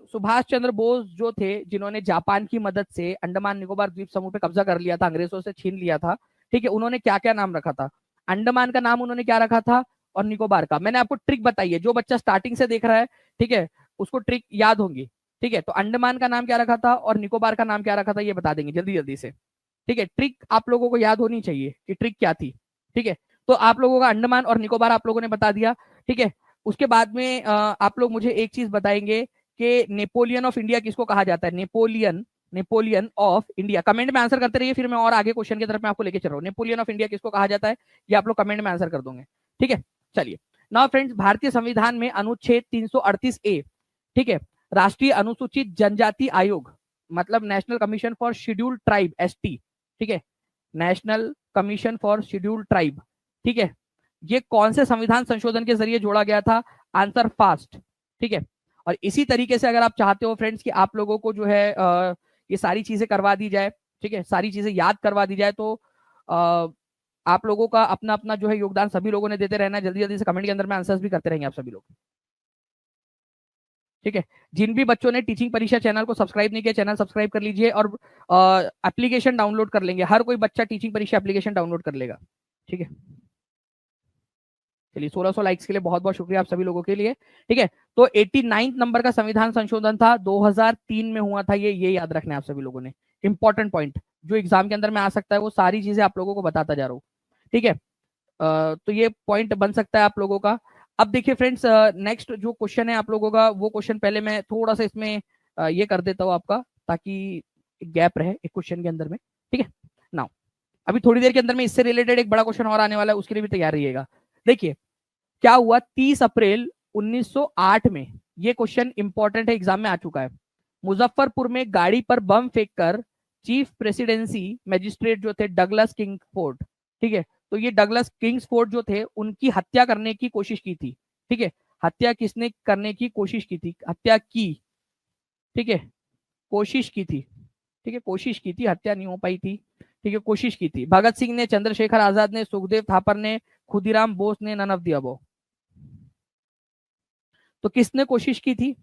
सुभाष चंद्र बोस जो थे, जिन्होंने जापान की मदद से अंडमान निकोबार द्वीप समूह पे कब्जा कर लिया था, अंग्रेजों से छीन लिया था, ठीक है, उन्होंने क्या क्या नाम रखा था, अंडमान का नाम उन्होंने क्या रखा था, और निकोबार का। मैंने आपको ट्रिक बताई है, जो बच्चा स्टार्टिंग से देख रहा है, ठीक है, उसको ट्रिक याद होंगी, ठीक है। तो अंडमान का नाम क्या रखा था और निकोबार का नाम क्या रखा था, ये बता देंगे जल्दी जल्दी से, ठीक है। ट्रिक आप लोगों को याद होनी चाहिए कि ट्रिक क्या थी, ठीक है। तो आप लोगों का अंडमान और निकोबार आप लोगों ने बता दिया, ठीक है। उसके बाद में आप लोग मुझे एक चीज बताएंगे कि नेपोलियन ऑफ इंडिया किसको कहा जाता है, Napoleon, Napoleon of India. Comment में आंसर करते रहिए, फिर मैं और आगे क्वेश्चन की तरफ मैं आपको लेके चल रहा हूँ। नेपोलियन ऑफ इंडिया किसको कहा जाता है, ये आप लोग कमेंट में आंसर कर दोगे, ठीक है। चलिए, नाउ फ्रेंड्स, भारतीय संविधान में अनुच्छेद 338A, ठीक है, राष्ट्रीय अनुसूचित जनजाति आयोग, मतलब national commission for scheduled tribe, ST, ठीक है, national commission for scheduled tribe, ठीक है, ये कौन से संविधान संशोधन के जरिए जोड़ा गया था, आंसर फास्ट, ठीक है। और इसी तरीके से अगर आप चाहते हो फ्रेंड्स कि आप लोगों को जो है ये सारी चीजें करवा दी जाए, ठीक है, सारी चीजें याद करवा दी जाए, तो आप लोगों का अपना अपना जो है योगदान सभी लोगों ने देते रहना, जल्दी जल्दी से कमेंट के अंदर में आंसर्स भी करते रहेंगे आप सभी लोग, ठीक है। जिन भी बच्चों ने टीचिंग परीक्षा चैनल को सब्सक्राइब नहीं किया, चैनल सब्सक्राइब कर लीजिए, और एप्लीकेशन डाउनलोड कर लेंगे, हर कोई बच्चा टीचिंग परीक्षा एप्लीकेशन डाउनलोड कर लेगा, ठीक है। चलिए, 1600 लाइक्स के लिए बहुत बहुत शुक्रिया आप सभी लोगों के लिए, ठीक है। तो 89th नंबर का संविधान संशोधन था, 2003 में हुआ था, ये याद रखना है आप सभी लोगों ने। इंपॉर्टेंट पॉइंट जो एग्जाम के अंदर में आ सकता है, वो सारी चीजें आप लोगों को बताता जा रहा हूँ, ठीक है। तो ये पॉइंट बन सकता है आप लोगों का। अब देखिए फ्रेंड्स, नेक्स्ट जो क्वेश्चन है आप लोगों का, वो क्वेश्चन पहले मैं थोड़ा सा इसमें ये कर देता हूँ आपका, ताकि गैप रहे एक क्वेश्चन के अंदर में, ठीक है। नाउ अभी थोड़ी देर के अंदर में इससे रिलेटेड एक बड़ा क्वेश्चन और आने वाला है, उसके लिए भी तैयार रहिएगा। देखिए क्या हुआ, 30 अप्रैल 1908 में, ये क्वेश्चन इंपॉर्टेंट है, एग्जाम में आ चुका है। मुजफ्फरपुर में गाड़ी पर बम फेंककर चीफ प्रेसिडेंसी मैजिस्ट्रेट जो थे डगलस किंग्सफोर्ड, ठीक है, तो ये डगलस किंग्सफोर्ड जो थे उनकी हत्या करने की कोशिश की थी, ठीक है, हत्या किसने करने की कोशिश की थी, हत्या की, ठीक है, कोशिश की थी, ठीक है, कोशिश की थी, हत्या नहीं हो पाई थी, ठीक है, कोशिश की थी। भगत सिंह ने, चंद्रशेखर आजाद ने, सुखदेव थापर ने, खुदीराम बोस ने, नन ऑफ द अबव। तो किसने कोशिश की थी?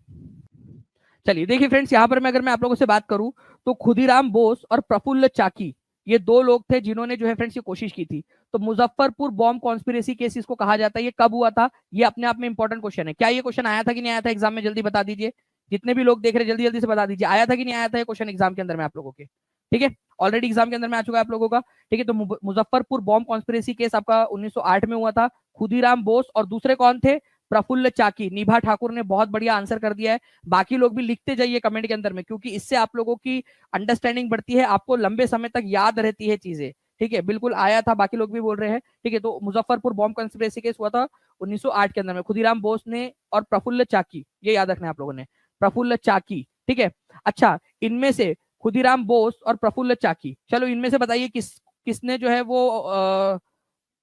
चलिए देखिए फ्रेंड्स, यहाँ पर मैं अगर मैं आप लोगों से बात करूं तो खुदीराम बोस और प्रफुल्ल चाकी ये दो लोग थे जिन्होंने जो है फ्रेंड्स ये कोशिश की थी। तो मुजफ्फरपुर बॉम्ब कॉन्स्पिरेसी केस इसको कहा जाता है। ये कब हुआ था? ये अपने आप में इंपॉर्टेंट क्वेश्चन है। क्या ये क्वेश्चन आया था कि नहीं आया था एग्जाम में? जल्दी बता दीजिए, जितने भी लोग देख रहे हैं जल्दी जल्दी से बता दीजिए, आया था कि नहीं आया था ये क्वेश्चन एग्जाम के अंदर में आप लोगों के? ठीक है, ऑलरेडी एग्जाम के अंदर में आ चुका है आप लोगों का। ठीक है, तो मुजफ्फरपुर बॉम्ब कॉन्स्पिरेसी केस आपका 1908 में हुआ था। खुदीराम बोस और दूसरे कौन थे? प्रफुल्ल चाकी। निभा ठाकुर ने बहुत बढ़िया आंसर कर दिया है। बाकी लोग भी लिखते जाइए कमेंट के अंदर में, क्योंकि इससे आप लोगों की अंडरस्टैंडिंग बढ़ती है, आपको लंबे समय तक याद रहती है चीजें। ठीक है, बिल्कुल आया था, बाकी लोग भी बोल रहे हैं। ठीक है, तो मुजफ्फरपुर बॉम्ब कंस्पिरेसी केस हुआ था 1908 के अंदर में। खुदीराम बोस ने और प्रफुल्ल चाकी, ये याद रखना है आप लोगों ने, प्रफुल्ल चाकी। ठीक है, अच्छा, इनमें से खुदीराम बोस और प्रफुल्ल चाकी, चलो इनमें से बताइए किसने जो है वो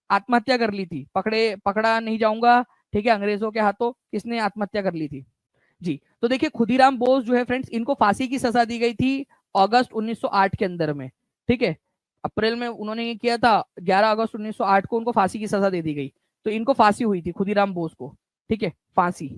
आत्महत्या कर ली थी? पकड़ा नहीं जाऊंगा, ठीक है, अंग्रेजों के हाथों। किसने आत्महत्या कर ली थी? जी, तो देखिए खुदीराम बोस जो है फ्रेंड्स, इनको फांसी की सजा दी गई थी अगस्त 1908 के अंदर में। ठीक है, अप्रैल में उन्होंने ये किया था, 11 अगस्त 1908 को उनको फांसी की सजा दे दी गई। तो इनको फांसी हुई थी खुदीराम बोस को। ठीक है, फांसी,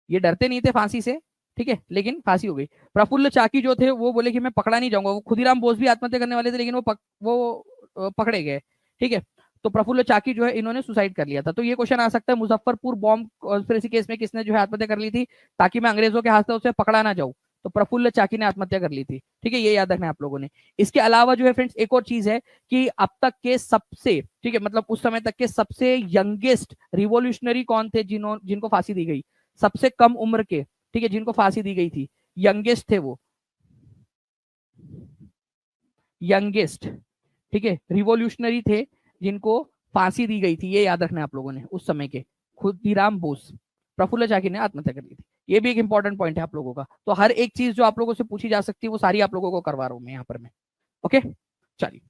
ये डरते नहीं थे फांसी से, ठीक है, लेकिन फांसी हो गई। प्रफुल्ल चाकी जो थे वो बोले कि मैं पकड़ा नहीं जाऊंगा। वो खुदीराम बोस भी आत्महत्या करने वाले थे, लेकिन वो पकड़े गए। ठीक है, तो प्रफुल्ल चाकी जो है इन्होंने सुसाइड कर लिया था। तो ये क्वेश्चन आ सकता है, मुजफ्फरपुर बॉम्ब कॉन्स्पिरेसी केस में किसने जो है आत्महत्या कर ली थी ताकि मैं अंग्रेजों के हाथ से उसे पकड़ा ना जाऊं? तो प्रफुल्ल चाकी ने आत्महत्या कर ली थी। ठीक है, ये याद रखना है आप लोगों ने। इसके अलावा जो है फ्रेंड्स एक और चीज है कि अब तक के सबसे, ठीक है, मतलब उस समय तक के सबसे यंगेस्ट रिवोल्यूशनरी कौन थे जिनको फांसी दी गई? सबसे कम उम्र के, ठीक है, जिनको फांसी दी गई थी, यंगेस्ट थे वो, यंगेस्ट, ठीक है, रिवोल्यूशनरी थे जिनको फांसी दी गई थी। ये याद रखना है आप लोगों ने, उस समय के। खुदीराम बोस, प्रफुल्ल चाकी ने आत्महत्या कर ली थी। ये भी एक इंपॉर्टेंट पॉइंट है आप लोगों का। तो हर एक चीज जो आप लोगों से पूछी जा सकती है वो सारी आप लोगों को करवा रहा हूं मैं यहाँ पर मैं। ओके, चलिए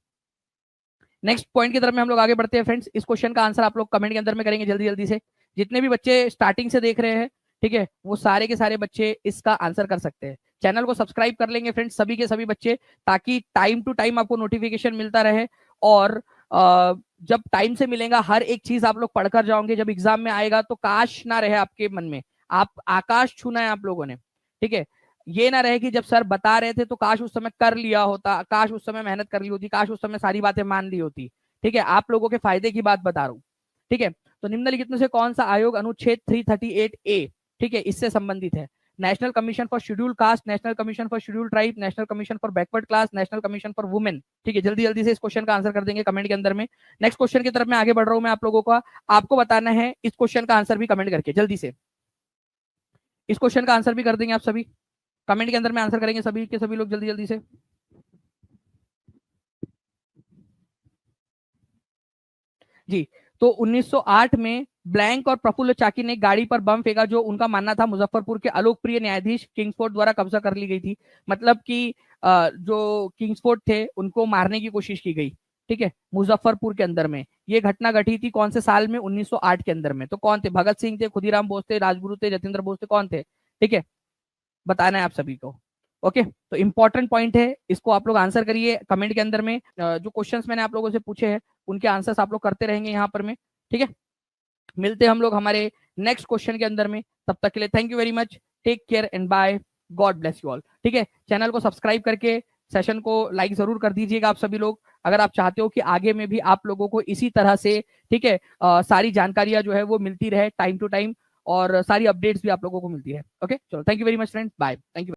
नेक्स्ट पॉइंट की तरफ में हम लोग आगे बढ़ते हैं फ्रेंड्स। इस क्वेश्चन का आंसर आप लोग कमेंट के अंदर में करेंगे जल्दी जल्दी से। जितने भी बच्चे स्टार्टिंग से देख रहे हैं, ठीक है, वो सारे के सारे बच्चे इसका आंसर कर सकते हैं। चैनल को सब्सक्राइब कर लेंगे फ्रेंड्स सभी के सभी बच्चे, ताकि टाइम टू टाइम आपको नोटिफिकेशन मिलता रहे। और जब टाइम से मिलेगा हर एक चीज आप लोग पढ़कर जाओगे, जब एग्जाम में आएगा तो काश ना रहे आपके मन में, आप आकाश छूना है आप लोगों ने। ठीक है, ये ना रहे कि जब सर बता रहे थे तो काश उस समय कर लिया होता, काश उस समय मेहनत कर ली होती, काश उस समय सारी बातें मान ली होती। ठीक है, आप लोगों के फायदे की बात बता रहा हूं। ठीक है, तो निम्नलिखित में से कौन सा आयोग अनुच्छेद 338A, ठीक है, इससे संबंधित है? National commission for schedule caste, national commission for schedule tribe, national commission for backward class, national commission for women. ठीक है, जल्दी जल्दी से इस क्वेश्चन का आंसर कर देंगे कमेंट के अंदर में। नेक्स्ट क्वेश्चन की तरफ मैं आगे बढ़ रहा हूं मैं आप लोगों का, आपको बताना है इस क्वेश्चन का आंसर भी कमेंट करके जल्दी से। इस क्वेश्चन का आंसर भी कर देंगे आप सभी, कमेंट के अंदर में आंसर करेंगे सभी के सभी लोग जल्दी जल्दी से। जी, तो 1908 में ब्लैंक और प्रफुल्ल चाकी ने गाड़ी पर बम फेंका, जो उनका मानना था मुजफ्फरपुर के अलोकप्रिय न्यायाधीश किंग्सफोर्ड द्वारा कब्जा कर ली गई थी। मतलब कि जो किंग्सफोर्ड थे उनको मारने की कोशिश की गई। ठीक है, मुजफ्फरपुर के अंदर में ये घटना घटी थी कौन से साल में? 1908 के अंदर में। तो कौन थे? भगत सिंह थे, खुदीराम बोस थे, राजगुरु थे, जतेंद्र बोस थे, कौन थे? ठीक है, बताना है आप सभी को। ओके, तो इंपॉर्टेंट पॉइंट है, इसको आप लोग आंसर करिए कमेंट के अंदर में। जो क्वेश्चंस मैंने आप लोगों से पूछे हैं उनके आंसर्स आप लोग करते रहेंगे यहाँ पर में। ठीक है, मिलते हैं हम लोग हमारे नेक्स्ट क्वेश्चन के अंदर में। तब तक के लिए thank you very much, take care and bye, God bless you all. ठीक है, चैनल को सब्सक्राइब करके सेशन को लाइक जरूर कर दीजिएगा आप सभी लोग, अगर आप चाहते हो कि आगे में भी आप लोगों को इसी तरह से, ठीक है, सारी जानकारियां जो है वो मिलती रहे टाइम टू टाइम, और सारी अपडेट्स भी आप लोगों को मिलती है। ओके, चलो thank you very much friends, bye, thank you.